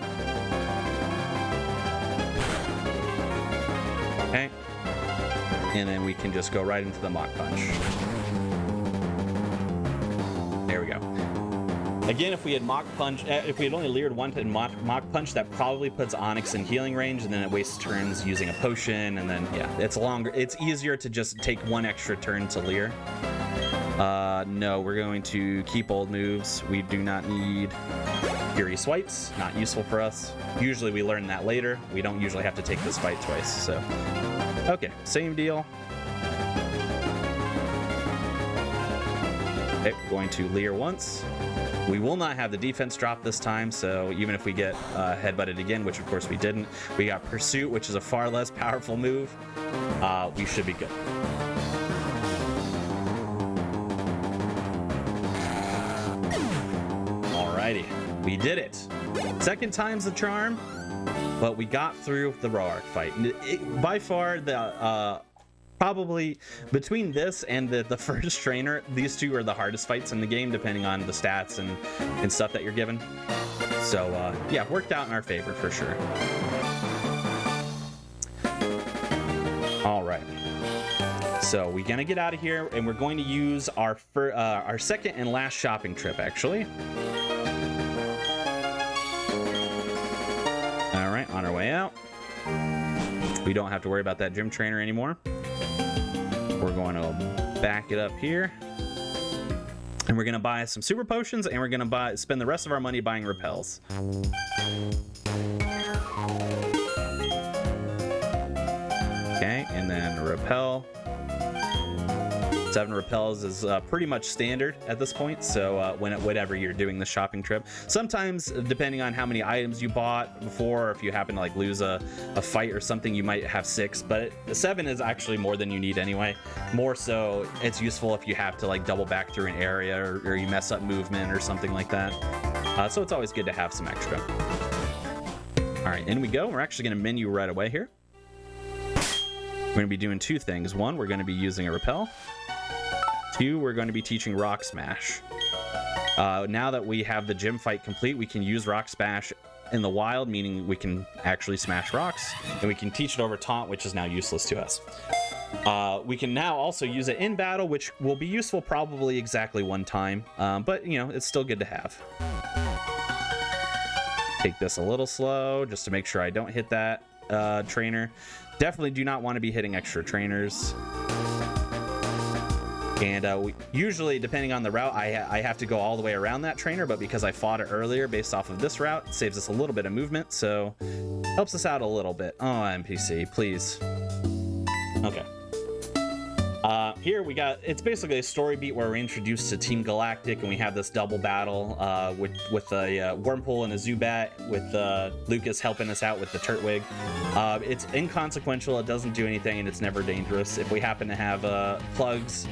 Okay. And then we can just go right into the Mach Punch. There we go. Again, if we had Mach Punch, if we had only Leered one in Mach Punch, that probably puts Onyx in healing range, and then it wastes turns using a potion, and then yeah, it's easier to just take 1 extra turn to Leer. No, we're going to keep old moves. We do not need Fury swipes, not useful for us. Usually we learn that later. We don't usually have to take this fight twice, so. Okay, same deal. Okay, going to Leer once. We will not have the defense drop this time, so even if we get headbutted again, which of course we didn't, we got Pursuit, which is a far less powerful move. We should be good. Alrighty, we did it. Second time's the charm, but we got through the Roark fight. By far, the probably between this and the first trainer, these two are the hardest fights in the game, depending on the stats and stuff that you're given. So yeah, worked out in our favor for sure. All right, so we're gonna get out of here, and we're going to use our second and last shopping trip, actually. All right, on our way out. We don't have to worry about that gym trainer anymore. We're going to back it up here, and we're going to buy some super potions, and we're going to spend the rest of our money buying repels. Okay, and then repel. 7 repels is pretty much standard at this point, so whenever you're doing the shopping trip. Sometimes, depending on how many items you bought before, or if you happen to like lose a fight or something, you might have 6, but 7 is actually more than you need anyway. More so, it's useful if you have to like double back through an area, or you mess up movement or something like that. So it's always good to have some extra. All right, in we go. We're actually going to menu right away here. We're going to be doing 2 things. 1, we're going to be using a repel. 2, we're going to be teaching Rock Smash. Now that we have the gym fight complete, we can use Rock Smash in the wild, meaning we can actually smash rocks, and we can teach it over Taunt, which is now useless to us. We can now also use it in battle, which will be useful probably exactly 1 time, but you know, it's still good to have. Take this a little slow just to make sure I don't hit that trainer. Definitely do not want to be hitting extra trainers. And we usually, depending on the route, I have to go all the way around that trainer, but because I fought it earlier based off of this route, it saves us a little bit of movement, so helps us out a little bit. Oh, NPC, please. Okay. Here we got, it's basically a story beat where we're introduced to Team Galactic, and we have this double battle with a Wormhole and a Zubat, with Lucas helping us out with the Turtwig. It's inconsequential, it doesn't do anything, and it's never dangerous. If we happen to have plugs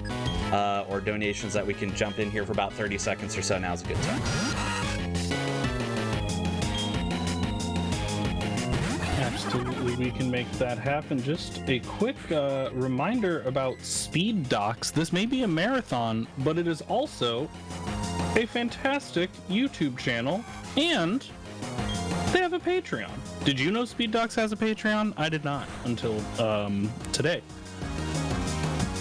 or donations that we can jump in here for about 30 seconds or so, now's a good time. Absolutely, we can make that happen. Just a quick reminder about speed docs. This may be a marathon, but it is also a fantastic YouTube channel, and they have a Patreon. Did you know Speed Docs has a Patreon? I did not until today.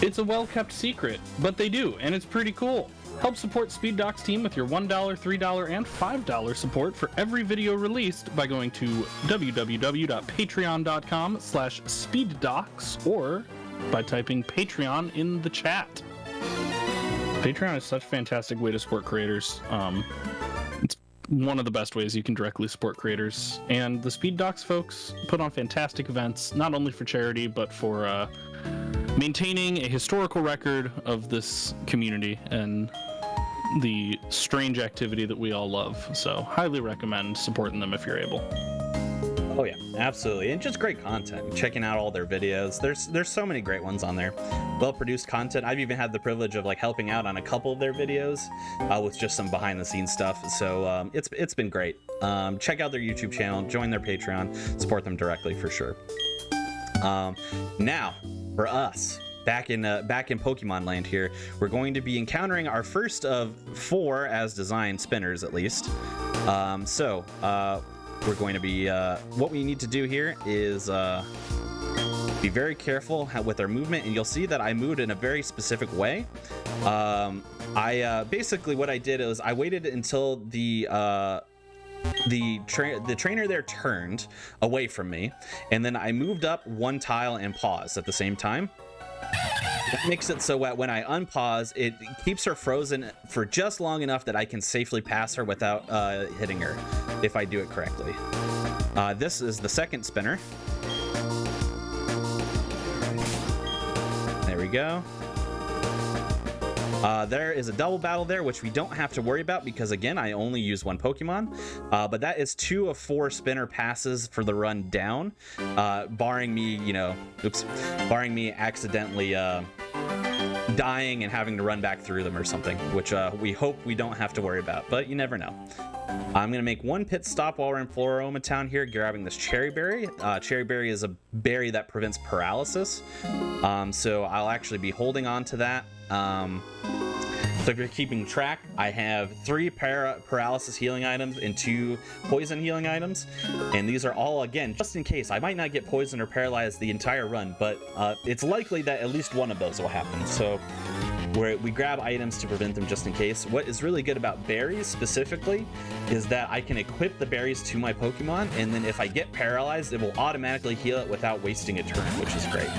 It's a well-kept secret, but they do, and it's pretty cool. Help support Speed Docs team with your $1, $3, and $5 support for every video released by going to www.patreon.com/speeddocs or by typing Patreon in the chat. Patreon is such a fantastic way to support creators. It's one of the best ways you can directly support creators. And the Speed Docs folks put on fantastic events, not only for charity, but for maintaining a historical record of this community and the strange activity that we all love. So highly recommend supporting them if you're able. Oh yeah, absolutely. And just great content. Checking out all their videos. There's so many great ones on there. Well-produced content. I've even had the privilege of like helping out on a couple of their videos with just some behind-the-scenes stuff. So it's been great. Check out their YouTube channel, join their Patreon, support them directly for sure. Now, for us, back in Pokemon land here, we're going to be encountering our first of 4 as designed spinners, at least. We're going to be what we need to do here is be very careful with our movement, and you'll see that I moved in a very specific way. Basically what I did is I waited until the trainer there turned away from me, and then I moved up 1 tile and paused at the same time. That makes it so when I unpause, it keeps her frozen for just long enough that I can safely pass her without hitting her, if I do it correctly. This is the second spinner. There we go. There is a double battle there, which we don't have to worry about because, again, I only use one Pokemon. But that is 2 of 4 spinner passes for the run down, barring me, barring me accidentally dying and having to run back through them or something, which we hope we don't have to worry about, but you never know. I'm going to make one pit stop while we're in Floroma Town here, grabbing this Cherry Berry. Cherry Berry is a berry that prevents paralysis, so I'll actually be holding on to that. So if you're keeping track, I have 3 paralysis healing items and 2 poison healing items, and these are all, again, just in case. I might not get poisoned or paralyzed the entire run, but it's likely that at least one of those will happen, so we grab items to prevent them just in case. What is really good about berries specifically is that I can equip the berries to my Pokemon, and then if I get paralyzed, it will automatically heal it without wasting a turn, which is great.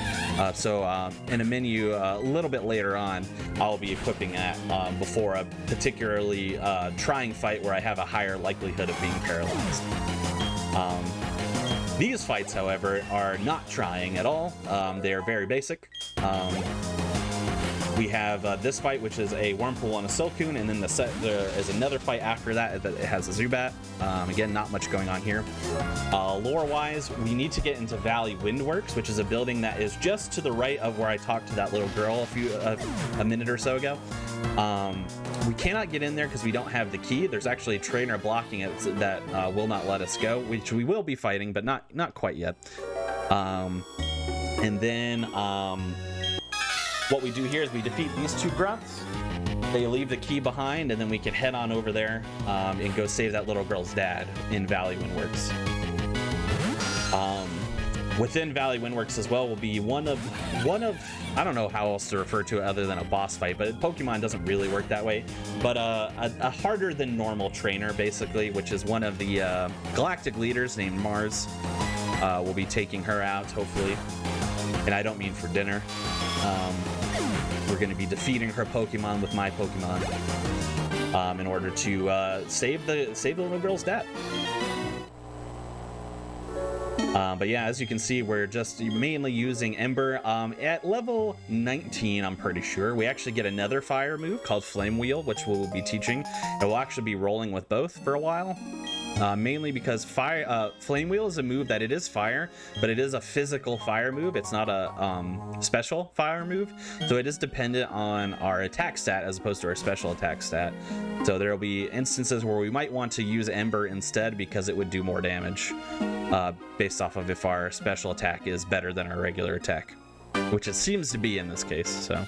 So in a menu a little bit later on, I'll be equipping that before a particularly trying fight where I have a higher likelihood of being paralyzed. These fights, however, are not trying at all. They are very basic. We have this fight, which is a Wurmple and a Silcoon, and then there is another fight after that that it has a Zubat. Again, not much going on here. Lore-wise, we need to get into Valley Windworks, which is a building that is just to the right of where I talked to that little girl a minute or so ago. We cannot get in there because we don't have the key. There's actually a trainer blocking it that will not let us go, which we will be fighting, but not quite yet. And then what we do here is we defeat these 2 grunts. They leave the key behind, and then we can head on over there and go save that little girl's dad in Valley Windworks. Within Valley Windworks as well will be one of I don't know how else to refer to it other than a boss fight, but Pokemon doesn't really work that way. But a harder than normal trainer, basically, which is one of the galactic leaders named Mars. We'll be taking her out, hopefully. And I don't mean for dinner. We're going to be defeating her Pokemon with my Pokemon in order to save the little girl's dad. But yeah, as you can see, we're just mainly using Ember. At level 19, I'm pretty sure, we actually get another fire move called Flame Wheel, which we'll be teaching. And we'll actually be rolling with both for a while. Mainly because Flame Wheel is a move that it is fire, but it is a physical fire move. It's not a special fire move, so it is dependent on our attack stat as opposed to our special attack stat. So there will be instances where we might want to use Ember instead because it would do more damage based off of if our special attack is better than our regular attack, which it seems to be in this case. So,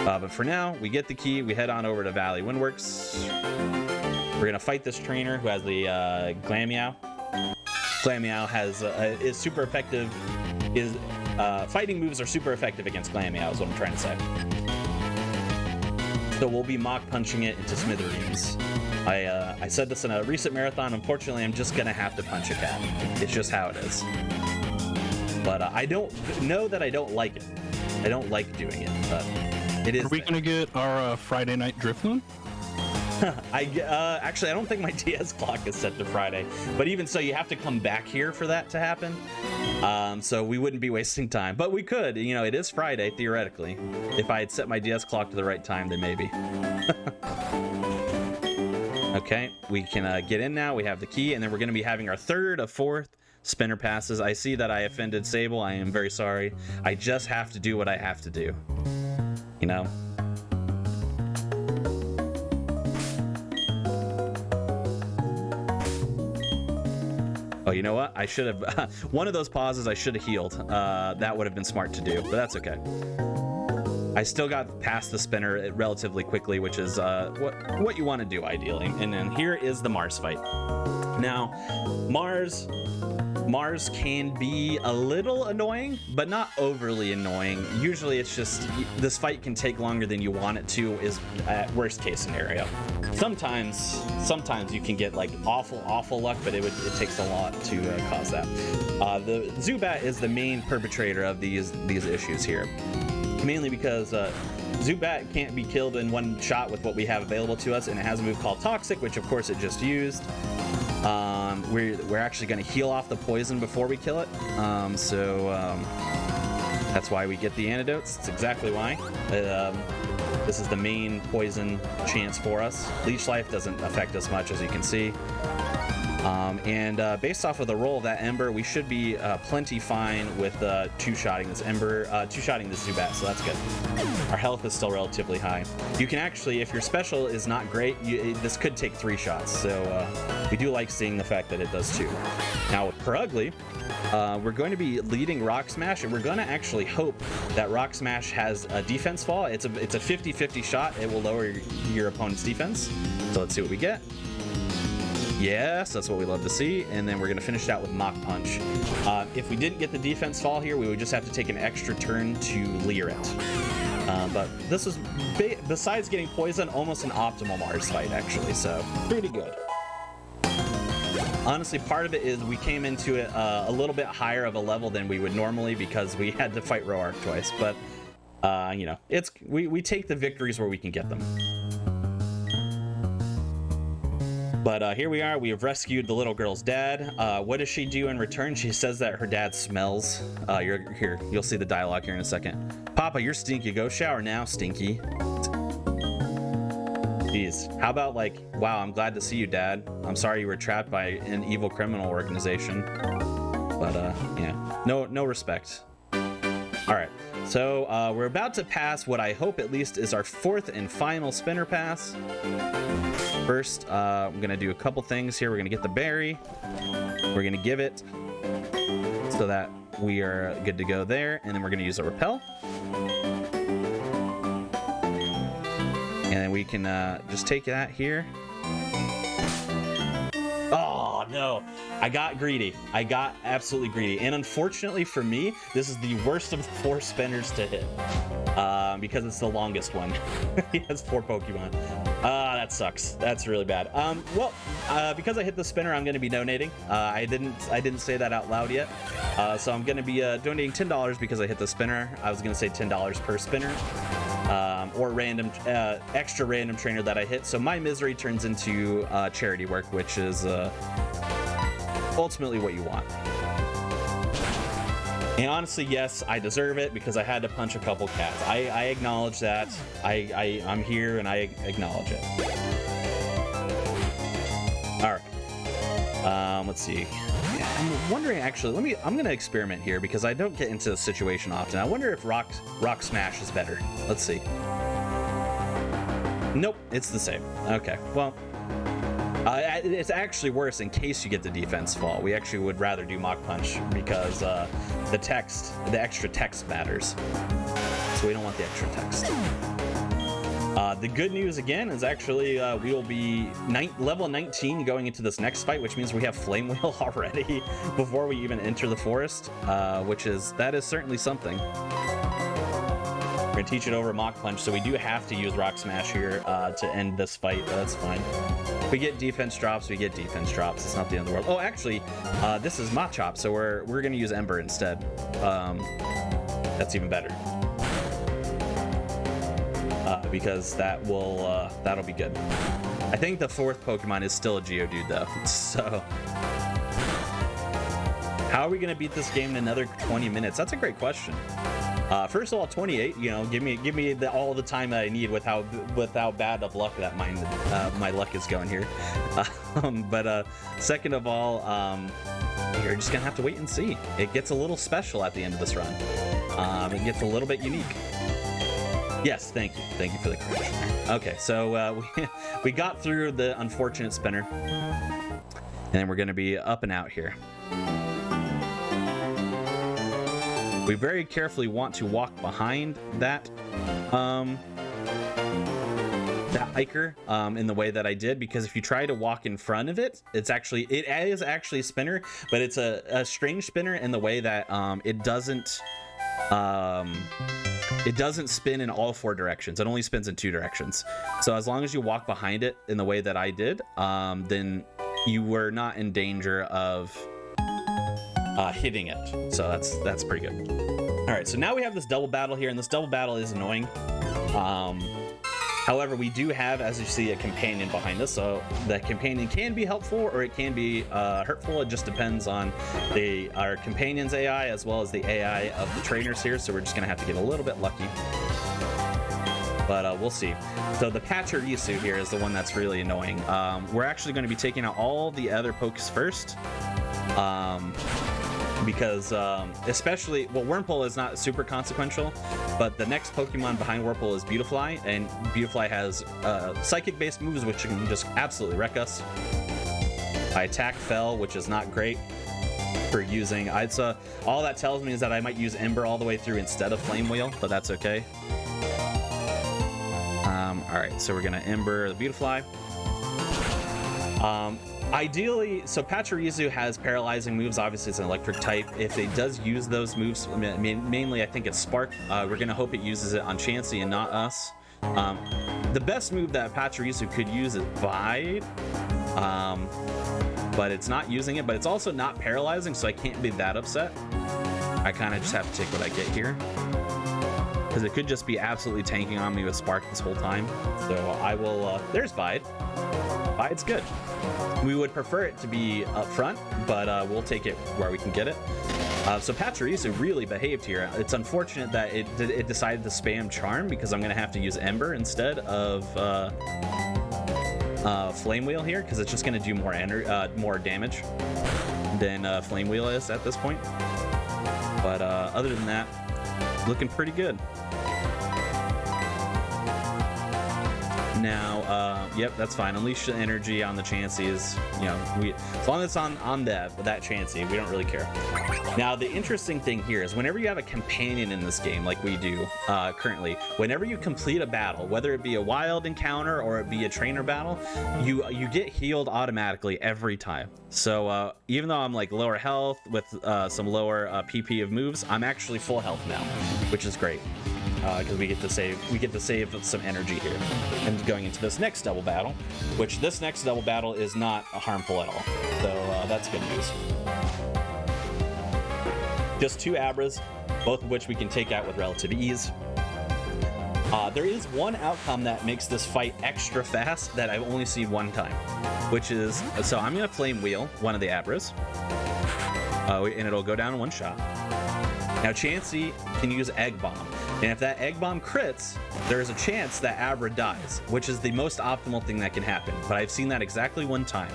but for now, we get the key, we head on over to Valley Windworks. We're gonna fight this trainer who has the Glameow. Glameow is super effective. Fighting moves are super effective against Glameow is what I'm trying to say. So we'll be mock punching it into smithereens. I said this in a recent marathon. Unfortunately, I'm just gonna have to punch a cat. It's just how it is. But I don't know that I don't like it. I don't like doing it, but it is. Are we gonna get our Friday night Drifloon? Actually, I don't think my DS clock is set to Friday, but even so, you have to come back here for that to happen. So we wouldn't be wasting time, but we could. It is Friday theoretically. If I had set my DS clock to the right time, then maybe. Okay, we can get in now. We have the key, and then we're going to be having our 3rd of 4th spinner passes. I see that I offended Sable. I am very sorry. I just have to do what I have to do. Oh, you know what? I should have... one of those pauses I should have healed. That would have been smart to do, but that's okay. I still got past the spinner relatively quickly, which is what you want to do, ideally. And then here is the Mars fight. Now, Mars can be a little annoying, but not overly annoying. Usually it's just, this fight can take longer than you want it to, is at worst case scenario. Sometimes you can get like awful luck, but it takes a lot to cause that. The Zubat is the main perpetrator of these issues here. mainly because Zubat can't be killed in one shot with what we have available to us, and it has a move called Toxic, which of course it just used. We're actually going to heal off the poison before we kill it, that's why we get the antidotes. That's exactly why. This is the main poison chance for us. Leech Life doesn't affect us much, as you can see. Based off of the roll of that Ember, we should be plenty fine with two-shotting this Ember, two-shotting this Zubat, so that's good. Our health is still relatively high. You can actually, if your special is not great, this could take 3 shots, so we do like seeing the fact that it does 2. Now with Perugly, we're going to be leading Rock Smash, and we're going to actually hope that Rock Smash has a defense fall. It's a 50-50 shot. It will lower your opponent's defense. So let's see what we get. Yes, that's what we love to see. And then we're going to finish it out with Mach Punch. If we didn't get the defense fall here, we would just have to take an extra turn to leer it. But this is, besides getting poison, almost an optimal Mars fight, actually. So pretty good. Honestly, part of it is we came into it a little bit higher of a level than we would normally because we had to fight Roark twice. But, you know, we take the victories where we can get them. But here we are. We have rescued the little girl's dad. What does she do in return? She says that her dad smells. You'll see the dialogue here in a second. Papa, you're stinky. Go shower now, stinky. Jeez. How about like, wow, I'm glad to see you, Dad. I'm sorry you were trapped by an evil criminal organization. But yeah, no respect. All right. So we're about to pass what I hope at least is our 4th and final spinner pass. First, I'm gonna do a couple things here. We're gonna get the berry. We're gonna give it so that we are good to go there, and then we're gonna use a repel. And then we can just take that here. Oh no, I got greedy. I got absolutely greedy. And unfortunately for me, this is the worst of the 4 spinners to hit. Because it's the longest one. He has 4 Pokemon. That sucks. That's really bad. Because I hit the spinner, I'm going to be donating. I didn't say that out loud yet. So I'm going to be donating $10 because I hit the spinner. I was going to say $10 per spinner. Or random, extra random trainer that I hit. So my misery turns into charity work, which is ultimately what you want. And honestly, yes, I deserve it because I had to punch a couple cats. I acknowledge that. I'm here and I acknowledge it. All right. Let's see. Yeah, I'm wondering actually. I'm gonna experiment here because I don't get into this situation often. I wonder if Rock Smash is better. Let's see. Nope, it's the same. Okay, well. It's actually worse in case you get the defense fall. We actually would rather do Mach Punch because the extra text matters. So we don't want the extra text. The good news again is actually we will be level 19 going into this next fight, which means we have Flame Wheel already before we even enter the forest, that is certainly something. We're gonna teach it over Mach Punch, so we do have to use Rock Smash here to end this fight, but that's fine. If we get defense drops, we get defense drops. It's not the end of the world. Oh, actually, this is Machop, so we're gonna use Ember instead. That's even better. Because that'll be good. I think the 4th Pokemon is still a Geodude though, so. How are we gonna beat this game in another 20 minutes? That's a great question. First of all, 28. You know, give me all the time that I need with how bad of luck that my luck is going here. But second of all, you're just gonna have to wait and see. It gets a little special at the end of this run. It gets a little bit unique. Yes, thank you for the correction. Okay, so we got through the unfortunate spinner, and then we're gonna be up and out here. We very carefully want to walk behind that hiker in the way that I did, because if you try to walk in front of it, it is actually a spinner, but it's a strange spinner in the way that it doesn't spin in all 4 directions. It only spins in 2 directions. So as long as you walk behind it in the way that I did, then you were not in danger of hitting it. So that's pretty good. All right, so now we have this double battle here, and this double battle is annoying. However, we do have, as you see, a companion behind us, so that companion can be helpful or it can be hurtful. It just depends on our companion's AI as well as the AI of the trainers here, so we're just going to have to get a little bit lucky. But we'll see. So the Pachirisu here is the one that's really annoying. We're actually going to be taking out all the other pokes first. Because especially, well, Wurmple is not super consequential, but the next Pokemon behind Wurmple is Beautifly, and Beautifly has psychic-based moves which can just absolutely wreck us. I attack Fell, which is not great for using. All that tells me is that I might use Ember all the way through instead of Flame Wheel, but that's okay. All right, so we're gonna Ember the Beautifly. Ideally, so Pachirisu has paralyzing moves. Obviously, it's an electric type. If it does use those moves, mainly I think it's Spark. We're gonna hope it uses it on Chansey and not us. The best move that Pachirisu could use is Bide, but it's not using it. But it's also not paralyzing, so I can't be that upset. I kind of just have to take what I get here, because it could just be absolutely tanking on me with Spark this whole time. So I will. There's Bide. Bide's good. We would prefer it to be up front, but we'll take it where we can get it. So Pachirisu really behaved here. It's unfortunate that it decided to spam Charm, because I'm going to have to use Ember instead of Flame Wheel here, because it's just going to do more damage than Flame Wheel is at this point. But other than that, looking pretty good. Now, yep, that's fine. Unleash the energy on the Chansey is, you know, as long as it's on that Chansey, we don't really care. Now, the interesting thing here is whenever you have a companion in this game, like we do currently, whenever you complete a battle, whether it be a wild encounter or it be a trainer battle, you get healed automatically every time. So even though I'm like lower health with some lower PP of moves, I'm actually full health now, which is great. Because we get to save some energy here. And going into this next double battle, which this next double battle is not harmful at all. So that's good news. Just 2 Abras, both of which we can take out with relative ease. There is one outcome that makes this fight extra fast that I've only seen one time, which is, so I'm going to Flame Wheel one of the Abras, and it'll go down in one shot. Now Chansey can use Egg Bomb, and if that Egg Bomb crits, there is a chance that Abra dies, which is the most optimal thing that can happen, but I've seen that exactly one time.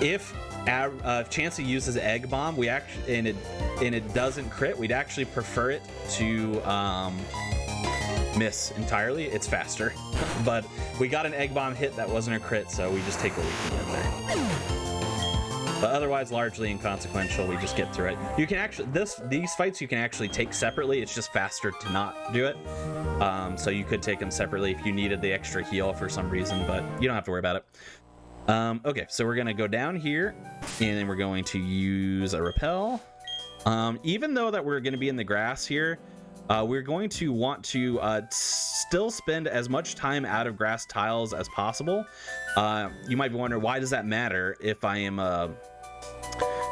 If Chansey uses Egg Bomb, and it doesn't crit, we'd actually prefer it to miss entirely. It's faster, but we got an Egg Bomb hit that wasn't a crit, so we just take what we can get there. But otherwise, largely inconsequential. We just get through it. You can actually these fights you can actually take separately. It's just faster to not do it. So you could take them separately if you needed the extra heal for some reason, but you don't have to worry about it. Okay, so we're gonna go down here, and then we're going to use a repel. Even though that we're gonna be in the grass here, we're going to want to still spend as much time out of grass tiles as possible. You might be wondering, why does that matter if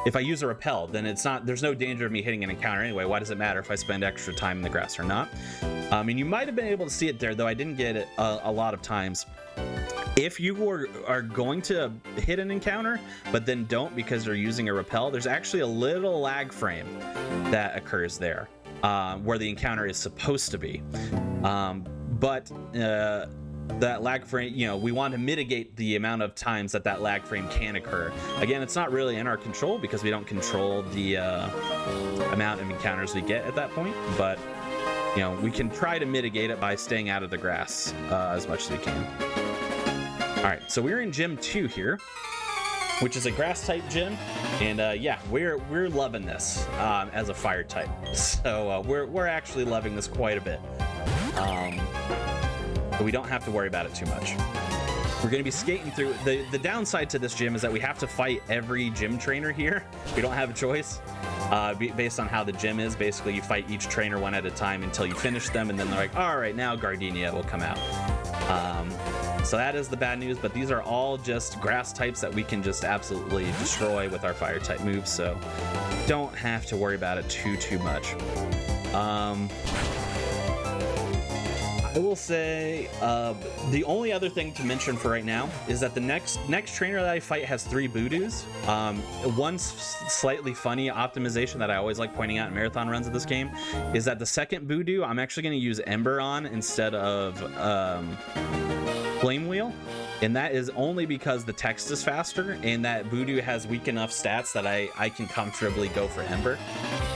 if I use a repel? Then there's no danger of me hitting an encounter anyway. Why does it matter if I spend extra time in the grass or not? And you might have been able to see it there, though I didn't get it a lot of times. If you are going to hit an encounter, but then don't because you're using a repel, there's actually a little lag frame that occurs there. Where the encounter is supposed to be, but that lag frame, you know, we want to mitigate the amount of times that lag frame can occur. Again, it's not really in our control because we don't control the amount of encounters we get at that point, but you know, we can try to mitigate it by staying out of the grass as much as we can. All right, so we're in Gym 2 here, which is a grass type gym, and yeah, we're loving this as a fire type, so we're actually loving this quite a bit. But we don't have to worry about it too much. We're going to be skating through. The downside to this gym is that we have to fight every gym trainer here. We don't have a choice based on how the gym is. Basically, you fight each trainer one at a time until you finish them, and then they're like, all right, now Gardenia will come out. So that is the bad news, but these are all just grass types that we can just absolutely destroy with our fire type moves, so don't have to worry about it too much. I will say the only other thing to mention for right now is that the next trainer that I fight has 3 voodoos. One slightly funny optimization that I always like pointing out in marathon runs of this game is that the second voodoo I'm actually going to use Ember on instead of Flame Wheel, and that is only because the text is faster and that voodoo has weak enough stats that I can comfortably go for Ember.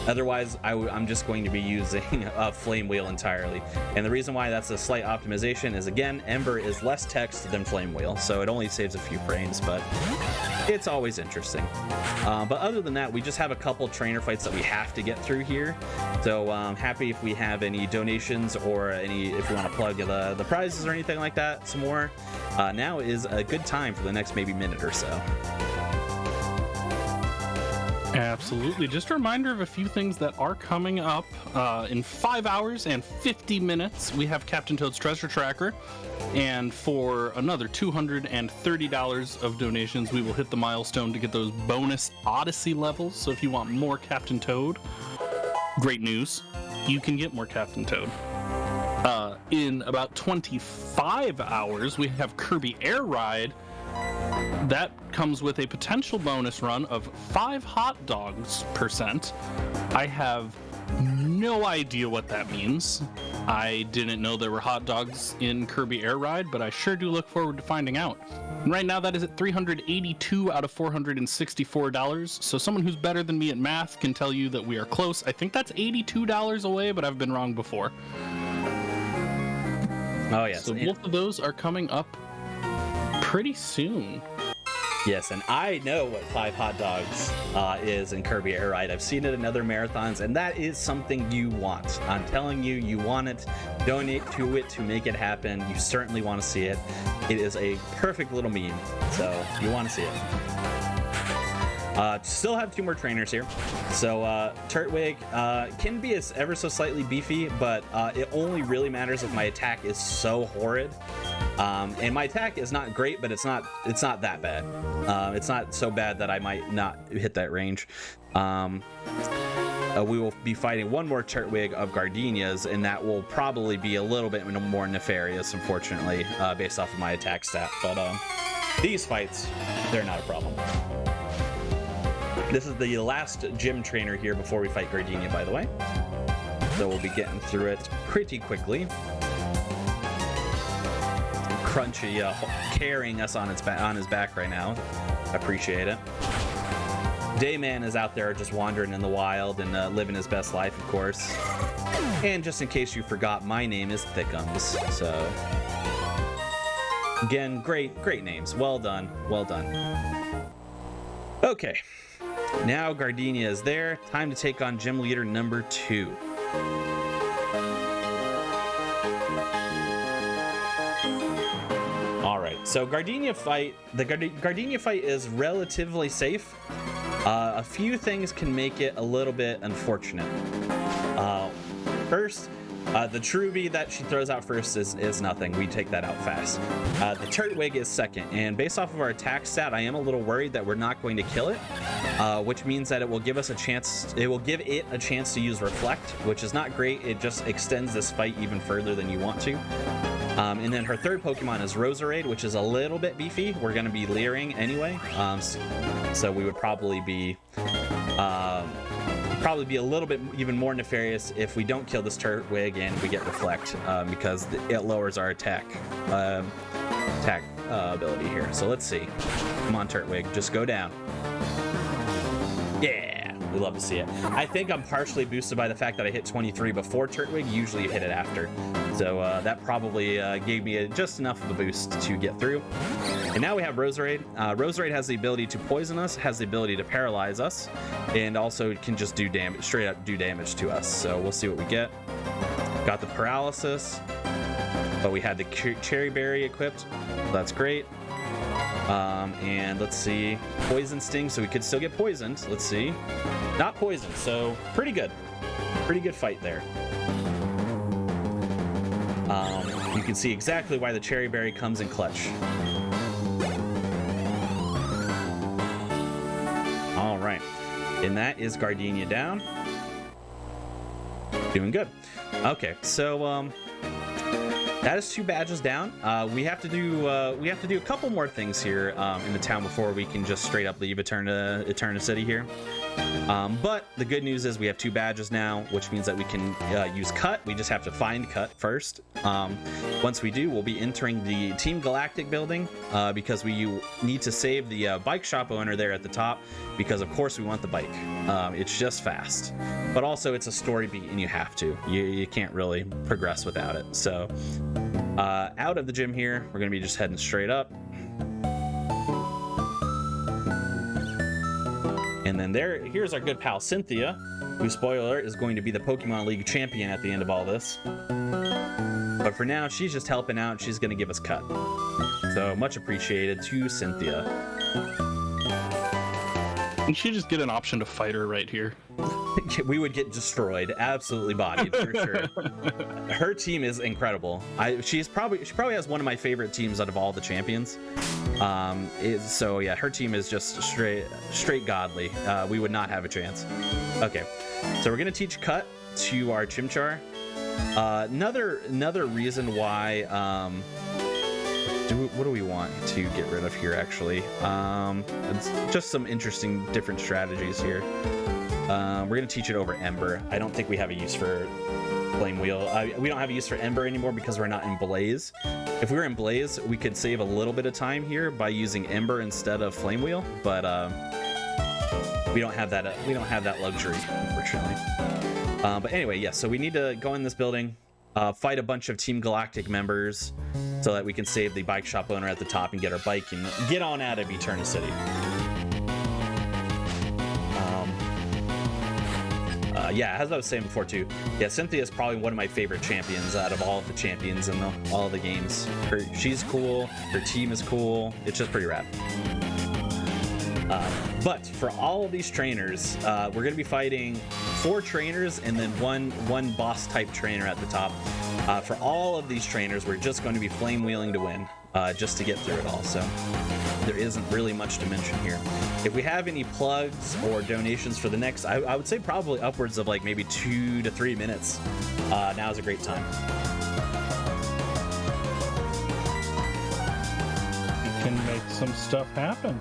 Otherwise, I'm just going to be using a Flame Wheel entirely. And the reason why that's a slight optimization is, again, Ember is less text than Flame Wheel, so it only saves a few frames, but it's always interesting. But other than that, we just have a couple trainer fights that we have to get through here. So happy if we have any donations or if you want to plug the prizes or anything like that some more. Now is a good time for the next maybe minute or so. Absolutely. Just a reminder of a few things that are coming up. In 5 hours and 50 minutes, we have Captain Toad's Treasure Tracker. And for another $230 of donations, we will hit the milestone to get those bonus Odyssey levels. So if you want more Captain Toad, great news. You can get more Captain Toad. In about 25 hours, we have Kirby Air Ride. That comes with a potential bonus run of 5 hot dogs %. I have no idea what that means. I didn't know there were hot dogs in Kirby Air Ride, but I sure do look forward to finding out. And right now that is at $382 out of $464, so someone who's better than me at math can tell you that we are close. I think that's $82 away, but I've been wrong before. Oh yes. So both of those are coming up pretty soon. Yes, and I know what 5 hot dogs is in Kirby Air Ride. I've seen it in other marathons, and that is something you want. I'm telling you, you want it. Donate to it to make it happen. You certainly want to see it. It is a perfect little meme, so you want to see it. Still have 2 more trainers here. So Turtwig can be ever so slightly beefy, but it only really matters if my attack is so horrid. And my attack is not great, but it's not that bad. It's not so bad that I might not hit that range. We will be fighting one more Turtwig of Gardenias, and that will probably be a little bit more nefarious, unfortunately, based off of my attack stat. But these fights, they're not a problem. This is the last gym trainer here before we fight Gardenia, by the way. So we'll be getting through it pretty quickly. Crunchy carrying us on his back right now. Appreciate it. Dayman is out there just wandering in the wild and living his best life, of course. And just in case you forgot, my name is Thickums. So again, great names. Well done. Okay. Now Gardenia is there. Time to take on gym leader number 2. All right, so Gardenia fight. The Gardenia fight is relatively safe. A few things can make it a little bit unfortunate. First, the Truby that she throws out first is nothing. We take that out fast. The Turtwig is second, and based off of our attack stat, I am a little worried that we're not going to kill it, which means that it will give us a chance. It will give it a chance to use Reflect, which is not great. It just extends this fight even further than you want to. And then her third Pokemon is Roserade, which is a little bit beefy. We're going to be leering anyway, so we would probably be a little bit even more nefarious if we don't kill this Turtwig and we get Reflect, because it lowers our attack ability here. So let's see. Come on, Turtwig, just go down. Yeah. We love to see it. I think I'm partially boosted by the fact that I hit 23 before Turtwig. Usually you hit it after. So that probably gave me just enough of a boost to get through. And now we have Roserade. Roserade has the ability to poison us, has the ability to paralyze us, and also can just do damage, straight up do damage to us. So we'll see what we get. Got the paralysis, but we had the Cherry Berry equipped. So that's great. And let's see, Poison Sting, so we could still get poisoned. Let's see, not poisoned, so pretty good fight there. You can see exactly why the cherry berry comes in clutch. All right, and that is Gardenia down. Doing good. Okay, so that is 2 badges down. We have to do a couple more things here in the town before we can just straight up leave Eterna City here. But the good news is we have 2 badges now, which means that we can use Cut. We just have to find Cut first. Once we do, we'll be entering the Team Galactic building because we need to save the bike shop owner there at the top, because of course we want the bike. It's just fast, but also it's a story beat and you have to. You can't really progress without it. So out of the gym here, we're gonna be just heading straight up. And then here's our good pal Cynthia, who, spoiler, is going to be the Pokemon League champion at the end of all this. But for now, she's just helping out. She's going to give us Cut. So much appreciated to Cynthia. You should just get an option to fight her right here. We would get destroyed, absolutely bodied for sure. Her team is incredible. She probably has one of my favorite teams out of all the champions. So yeah, her team is just straight godly. We would not have a chance. Okay, so we're gonna teach Cut to our Chimchar. Another reason why. What do we want to get rid of here? Actually, it's just some interesting different strategies here. We're gonna teach it over Ember. I don't think we have a use for Flame Wheel. We don't have a use for Ember anymore because we're not in Blaze. If we were in Blaze, we could save a little bit of time here by using Ember instead of Flame Wheel, but we don't have that. We don't have that luxury, unfortunately. But anyway, yes. So we need to go in this building, fight a bunch of Team Galactic members, so that we can save the bike shop owner at the top and get our bike and get on out of Eterna City. Yeah, as I was saying before too, yeah, Cynthia is probably one of my favorite champions out of all of the champions in all the games. She's cool, her team is cool, it's just pretty rad. But for all of these trainers, we're going to be fighting 4 trainers and then one boss type trainer at the top. For all of these trainers, we're just going to be flame wheeling to win, just to get through it all. So there isn't really much to mention here. If we have any plugs or donations for the next, I would say probably upwards of like maybe 2 to 3 minutes. Now is a great time. We can make some stuff happen.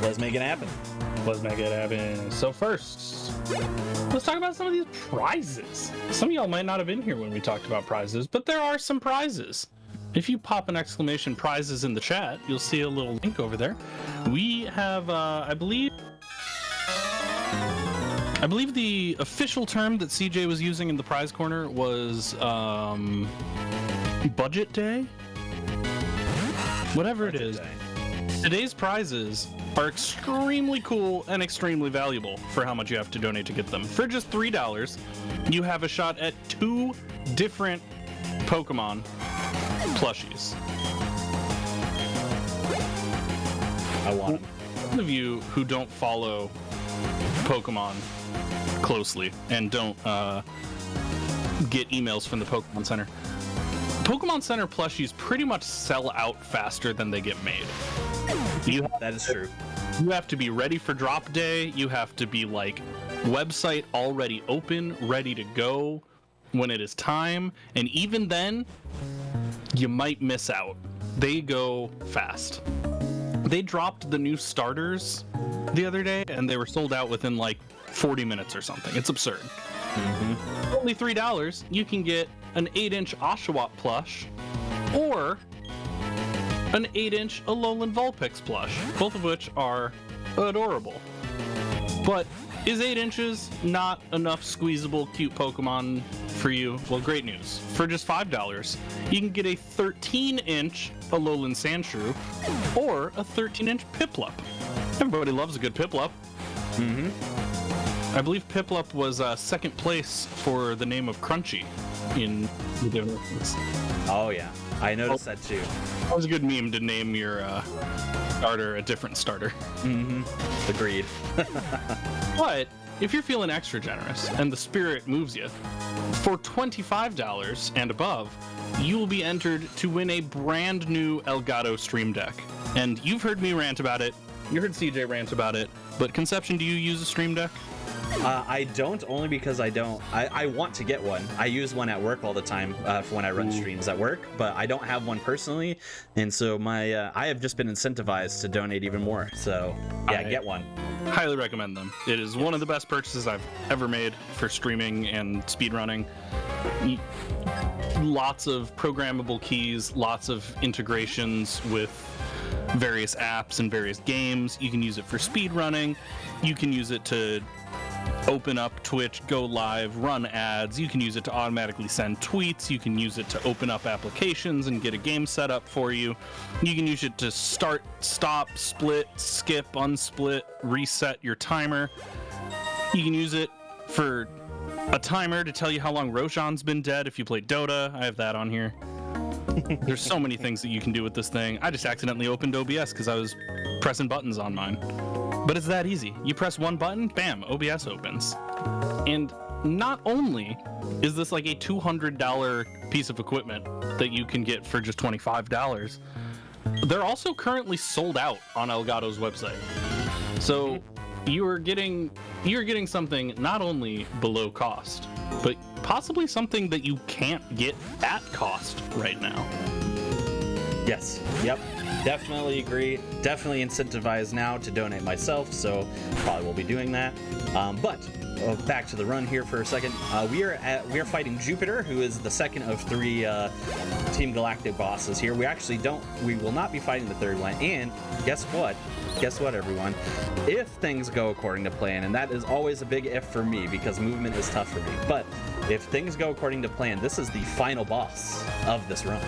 Let's make it happen. Let's make it happen. So first, let's talk about some of these prizes. Some of y'all might not have been here when we talked about prizes, but there are some prizes. If you pop an exclamation prizes in the chat, you'll see a little link over there. We have, I believe the official term that CJ was using in the prize corner was budget day? Whatever it is. Today's prizes are extremely cool and extremely valuable for how much you have to donate to get them. For just $3, you have a shot at 2 different Pokemon plushies. I want them. Those of you who don't follow Pokemon closely and don't get emails from the Pokemon Center, Pokemon Center plushies pretty much sell out faster than they get made. That is true. You have to be ready for drop day. You have to be like website already open, ready to go when it is time. And even then, you might miss out. They go fast. They dropped the new starters the other day and they were sold out within like 40 minutes or something. It's absurd. Mm-hmm. Only $3, you can get an 8-inch Oshawott plush or an 8-inch Alolan Vulpix plush, both of which are adorable. But is 8 inches not enough squeezable, cute Pokemon for you? Well, great news. For just $5, you can get a 13-inch Alolan Sandshrew or a 13-inch Piplup. Everybody loves a good Piplup. Mm-hmm. I believe Piplup was second place for the name of Crunchy in the difference. Oh, yeah. I noticed that too. That was a good meme to name your starter a different starter. Agreed. But if you're feeling extra generous and the spirit moves you, for $25 and above, you will be entered to win a brand new Elgato Stream Deck. And you've heard me rant about it. You heard CJ rant about it. But Konception, do you use a Stream Deck? I don't, only because I don't. I want to get one. I use one at work all the time for when I run streams at work, but I don't have one personally, and so my I have just been incentivized to donate even more. So yeah, get one. Highly recommend them. It is one of the best purchases I've ever made for streaming and speedrunning. Lots of programmable keys, lots of integrations with various apps and various games. You can use it for speedrunning. You can use it to open up Twitch, go live, run ads. You can use it to automatically send tweets. You can use it to open up applications and get a game set up for you. You can use it to start, stop, split, skip, unsplit, reset your timer. You can use it for a timer to tell you how long Roshan's been dead if you play Dota. I have that on here. There's so many things that you can do with this thing. I just accidentally opened OBS because I was pressing buttons on mine. But it's that easy. You press one button, bam, OBS opens. And not only is this like a $200 piece of equipment that you can get for just $25, they're also currently sold out on Elgato's website. So you're getting something not only below cost, but possibly something that you can't get at cost right now. Yes. Yep. Definitely agree. Definitely incentivized now to donate myself, so probably will be doing that. But back to the run here for a second. We are fighting Jupiter, who is the second of 3 Team Galactic bosses here. We will not be fighting the third one. And guess what? Guess what, everyone? If things go according to plan, and that is always a big if for me because movement is tough for me. But if things go according to plan, this is the final boss of this run.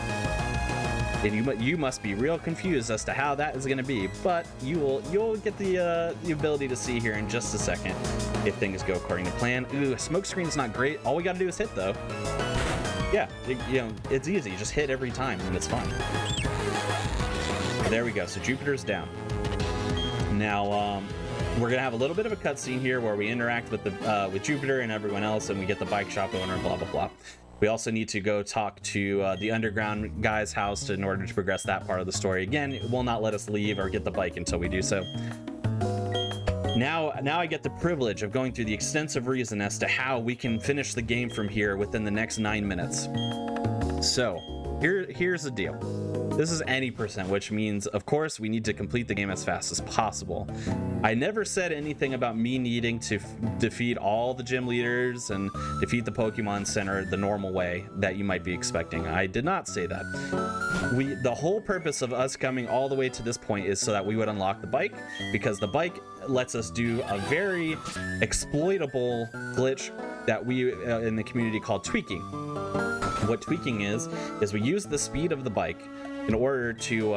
And you must be real confused as to how that is going to be, but you'll get the ability to see here in just a second if things go according to plan. Ooh, smoke screen's not great. All we got to do is hit though. Yeah, it's easy. Just hit every time and it's fine. There we go. So Jupiter's down. Now we're gonna have a little bit of a cutscene here where we interact with with Jupiter and everyone else, and we get the bike shop owner. Blah blah blah. We also need to go talk to the underground guy's house in order to progress that part of the story. Again, it will not let us leave or get the bike until we do so. Now I get the privilege of going through the extensive reason as to how we can finish the game from here within the next 9 minutes. So here's the deal. This is any percent, which means, of course, we need to complete the game as fast as possible. I never said anything about me needing to defeat all the gym leaders and defeat the Pokemon Center the normal way that you might be expecting. I did not say that. The whole purpose of us coming all the way to this point is so that we would unlock the bike, because the bike lets us do a very exploitable glitch that we in the community call tweaking. What tweaking is we use the speed of the bike in order to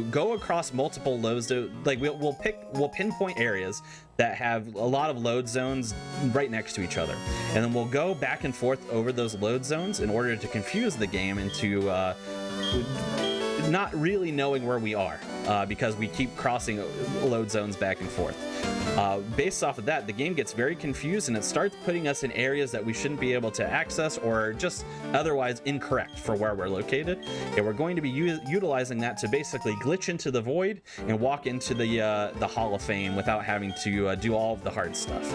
go across multiple load zones. Like we'll pinpoint areas that have a lot of load zones right next to each other, and then we'll go back and forth over those load zones in order to confuse the game into not really knowing where we are, because we keep crossing load zones back and forth. Based off of that, the game gets very confused and it starts putting us in areas that we shouldn't be able to access or just otherwise incorrect for where we're located. And we're going to be utilizing that to basically glitch into the void and walk into the Hall of Fame without having to do all of the hard stuff.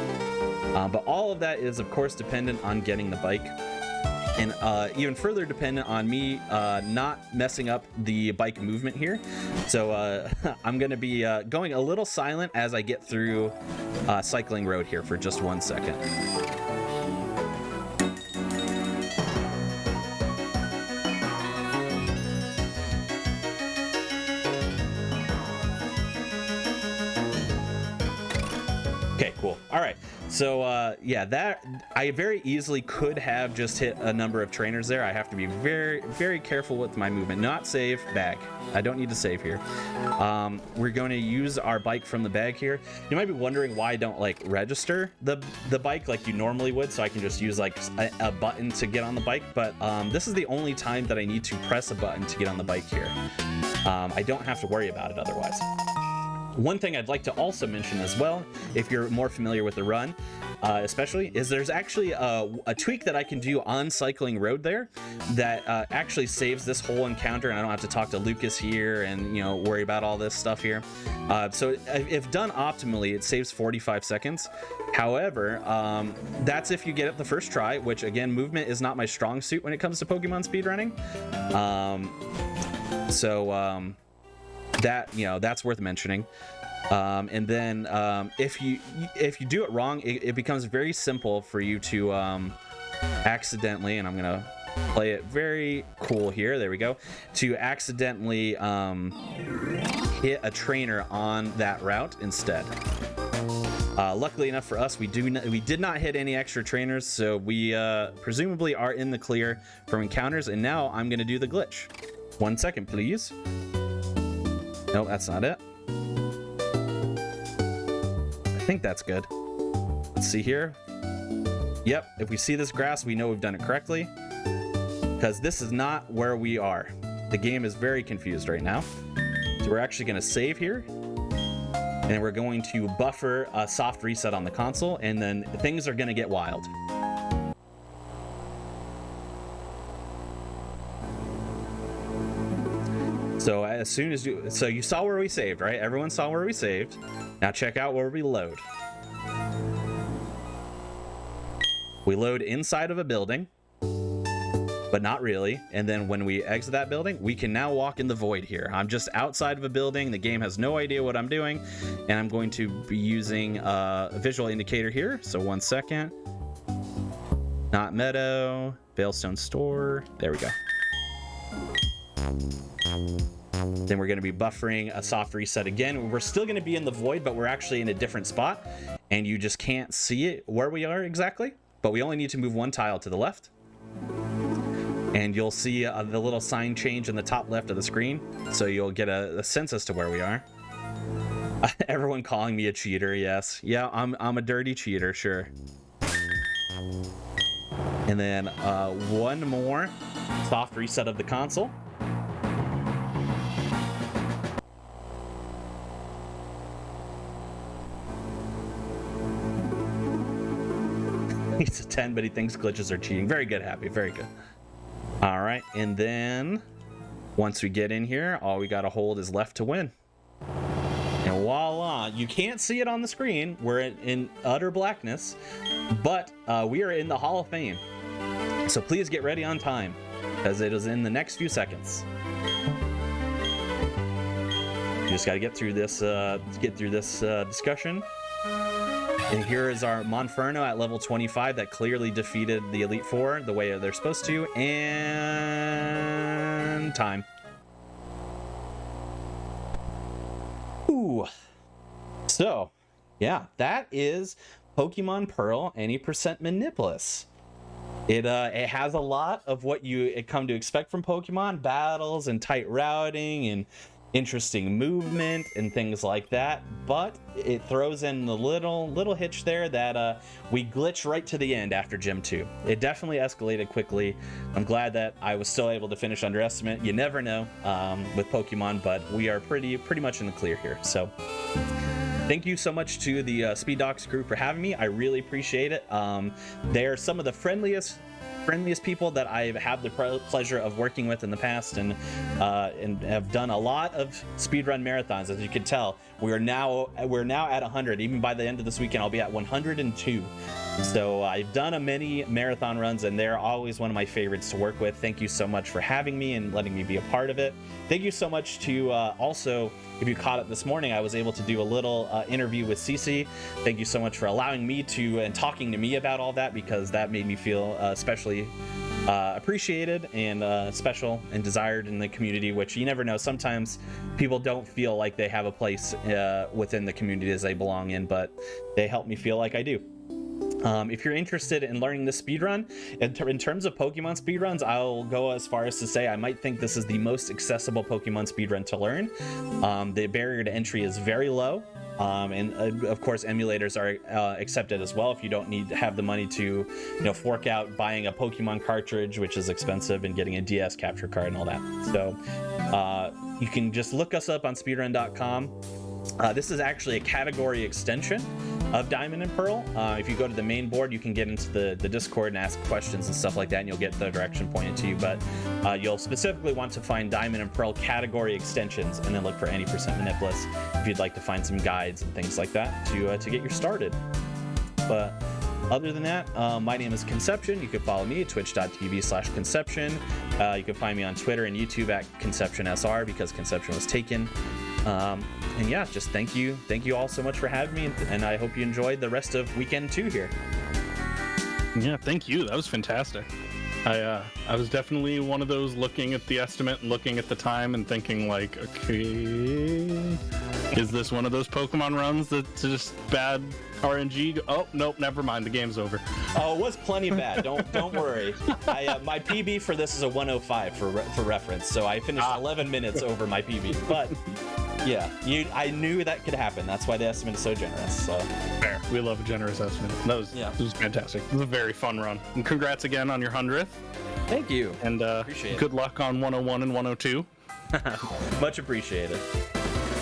But all of that is, of course, dependent on getting the bike. And even further dependent on me not messing up the bike movement here. So I'm going to be going a little silent as I get through Cycling Road here for just 1 second. Okay, cool. All right. So yeah, that I very easily could have just hit a number of trainers there. I have to be very, very careful with my movement. Not save bag. I don't need to save here. We're going to use our bike from the bag here. You might be wondering why I don't like register the bike like you normally would, so I can just use like a button to get on the bike. But this is the only time that I need to press a button to get on the bike here. I don't have to worry about it otherwise. One thing I'd like to also mention as well, if you're more familiar with the run, especially, is there's actually a tweak that I can do on Cycling Road there that actually saves this whole encounter, and I don't have to talk to Lucas here and, you know, worry about all this stuff here. So if done optimally, it saves 45 seconds. However, that's if you get it the first try, which again, movement is not my strong suit when it comes to Pokemon speedrunning. That, you know, that's worth mentioning. And then if you do it wrong, it becomes very simple for you to accidentally, and I'm gonna play it very cool here, there we go, to accidentally hit a trainer on that route instead. Luckily enough for us, we did not hit any extra trainers, so we presumably are in the clear from encounters. And now I'm gonna do the glitch. 1 second, please. Nope, that's not it. I think that's good. Let's see here. Yep, if we see this grass, we know we've done it correctly, because this is not where we are. The game is very confused right now. So we're actually going to save here, and we're going to buffer a soft reset on the console, and then things are going to get wild. So as soon as you saw where we saved, right? Everyone saw where we saved. Now check out where we load. We load inside of a building, but not really. And then when we exit that building, we can now walk in the void here. I'm just outside of a building. The game has no idea what I'm doing, and I'm going to be using a visual indicator here. So 1 second. Not Meadow, Veilstone Store. There we go. Then we're going to be buffering a soft reset again. We're still going to be in the void, but we're actually in a different spot, and you just can't see it where we are exactly. But we only need to move one tile to the left, and you'll see the little sign change in the top left of the screen, so you'll get a sense as to where we are. Everyone calling me a cheater, yes. Yeah, I'm a dirty cheater, sure. And then one more soft reset of the console. He's a 10, but he thinks glitches are cheating. Very good, Happy. Very good. All right, and then once we get in here, all we got to hold is left to win. And voila, you can't see it on the screen. We're in utter blackness, but we are in the Hall of Fame. So please get ready on time, because it is in the next few seconds. You just got to get through this discussion. And here is our Monferno at level 25 that clearly defeated the Elite Four the way they're supposed to. And time. Ooh. So, yeah, that is Pokemon Pearl any percent Manipless. It has a lot of what you come to expect from Pokemon, battles and tight routing and interesting movement and things like that, but it throws in the little hitch there that we glitch right to the end after Gym 2. It definitely escalated quickly. I'm glad that I was still able to finish under estimate. You never know with Pokemon, but we are pretty much in the clear here. So thank you so much to the Speed Docs crew for having me. I really appreciate it. They're some of the friendliest people that I've had the pleasure of working with in the past, and have done a lot of speedrun marathons. As you can tell, we're now at 100. Even by the end of this weekend, I'll be at 102. So I've done many marathon runs, and they're always one of my favorites to work with. Thank you so much for having me and letting me be a part of it. Thank you so much to also, if you caught it this morning, I was able to do a little interview with CC. Thank you so much for allowing me to and talking to me about all that, because that made me feel especially appreciated and special and desired in the community, which you never know. Sometimes people don't feel like they have a place within the community as they belong in, but they help me feel like I do. If you're interested in learning the speedrun, in terms of Pokemon speedruns, I'll go as far as to say I might think this is the most accessible Pokemon speedrun to learn. The barrier to entry is very low. And of course, emulators are accepted as well if you don't need to have the money to, fork out buying a Pokemon cartridge, which is expensive, and getting a DS capture card and all that. So you can just look us up on speedrun.com. This is actually a category extension of Diamond and Pearl. If you go to the main board, you can get into the Discord and ask questions and stuff like that, and you'll get the direction pointed to you. But you'll specifically want to find Diamond and Pearl category extensions, and then look for any % Manipless if you'd like to find some guides and things like that to get you started. But other than that, my name is Konception. You can follow me at twitch.tv/Konception. You can find me on Twitter and YouTube at KonceptionSR because Konception was taken. And yeah, just thank you all so much for having me, and I hope you enjoyed the rest of weekend 2 here. Yeah, thank you. That was fantastic. I was definitely one of those looking at the estimate and looking at the time and thinking like, okay, is this one of those Pokemon runs that's just bad RNG? Oh, nope, never mind. The game's over. Oh, it was plenty bad. Don't worry. My PB for this is a 105 for reference, so I finished 11 minutes over my PB. But yeah, I knew that could happen. That's why the estimate is so generous. So fair. We love a generous estimate. It was fantastic. It was a very fun run. And congrats again on your 100th. Thank you. And appreciate good luck on 101 and 102. Much appreciated.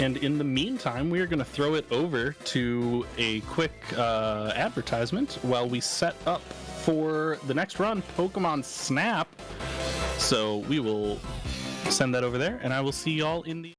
And in the meantime, we are going to throw it over to a quick advertisement while we set up for the next run, Pokemon Snap. So we will send that over there, and I will see y'all in the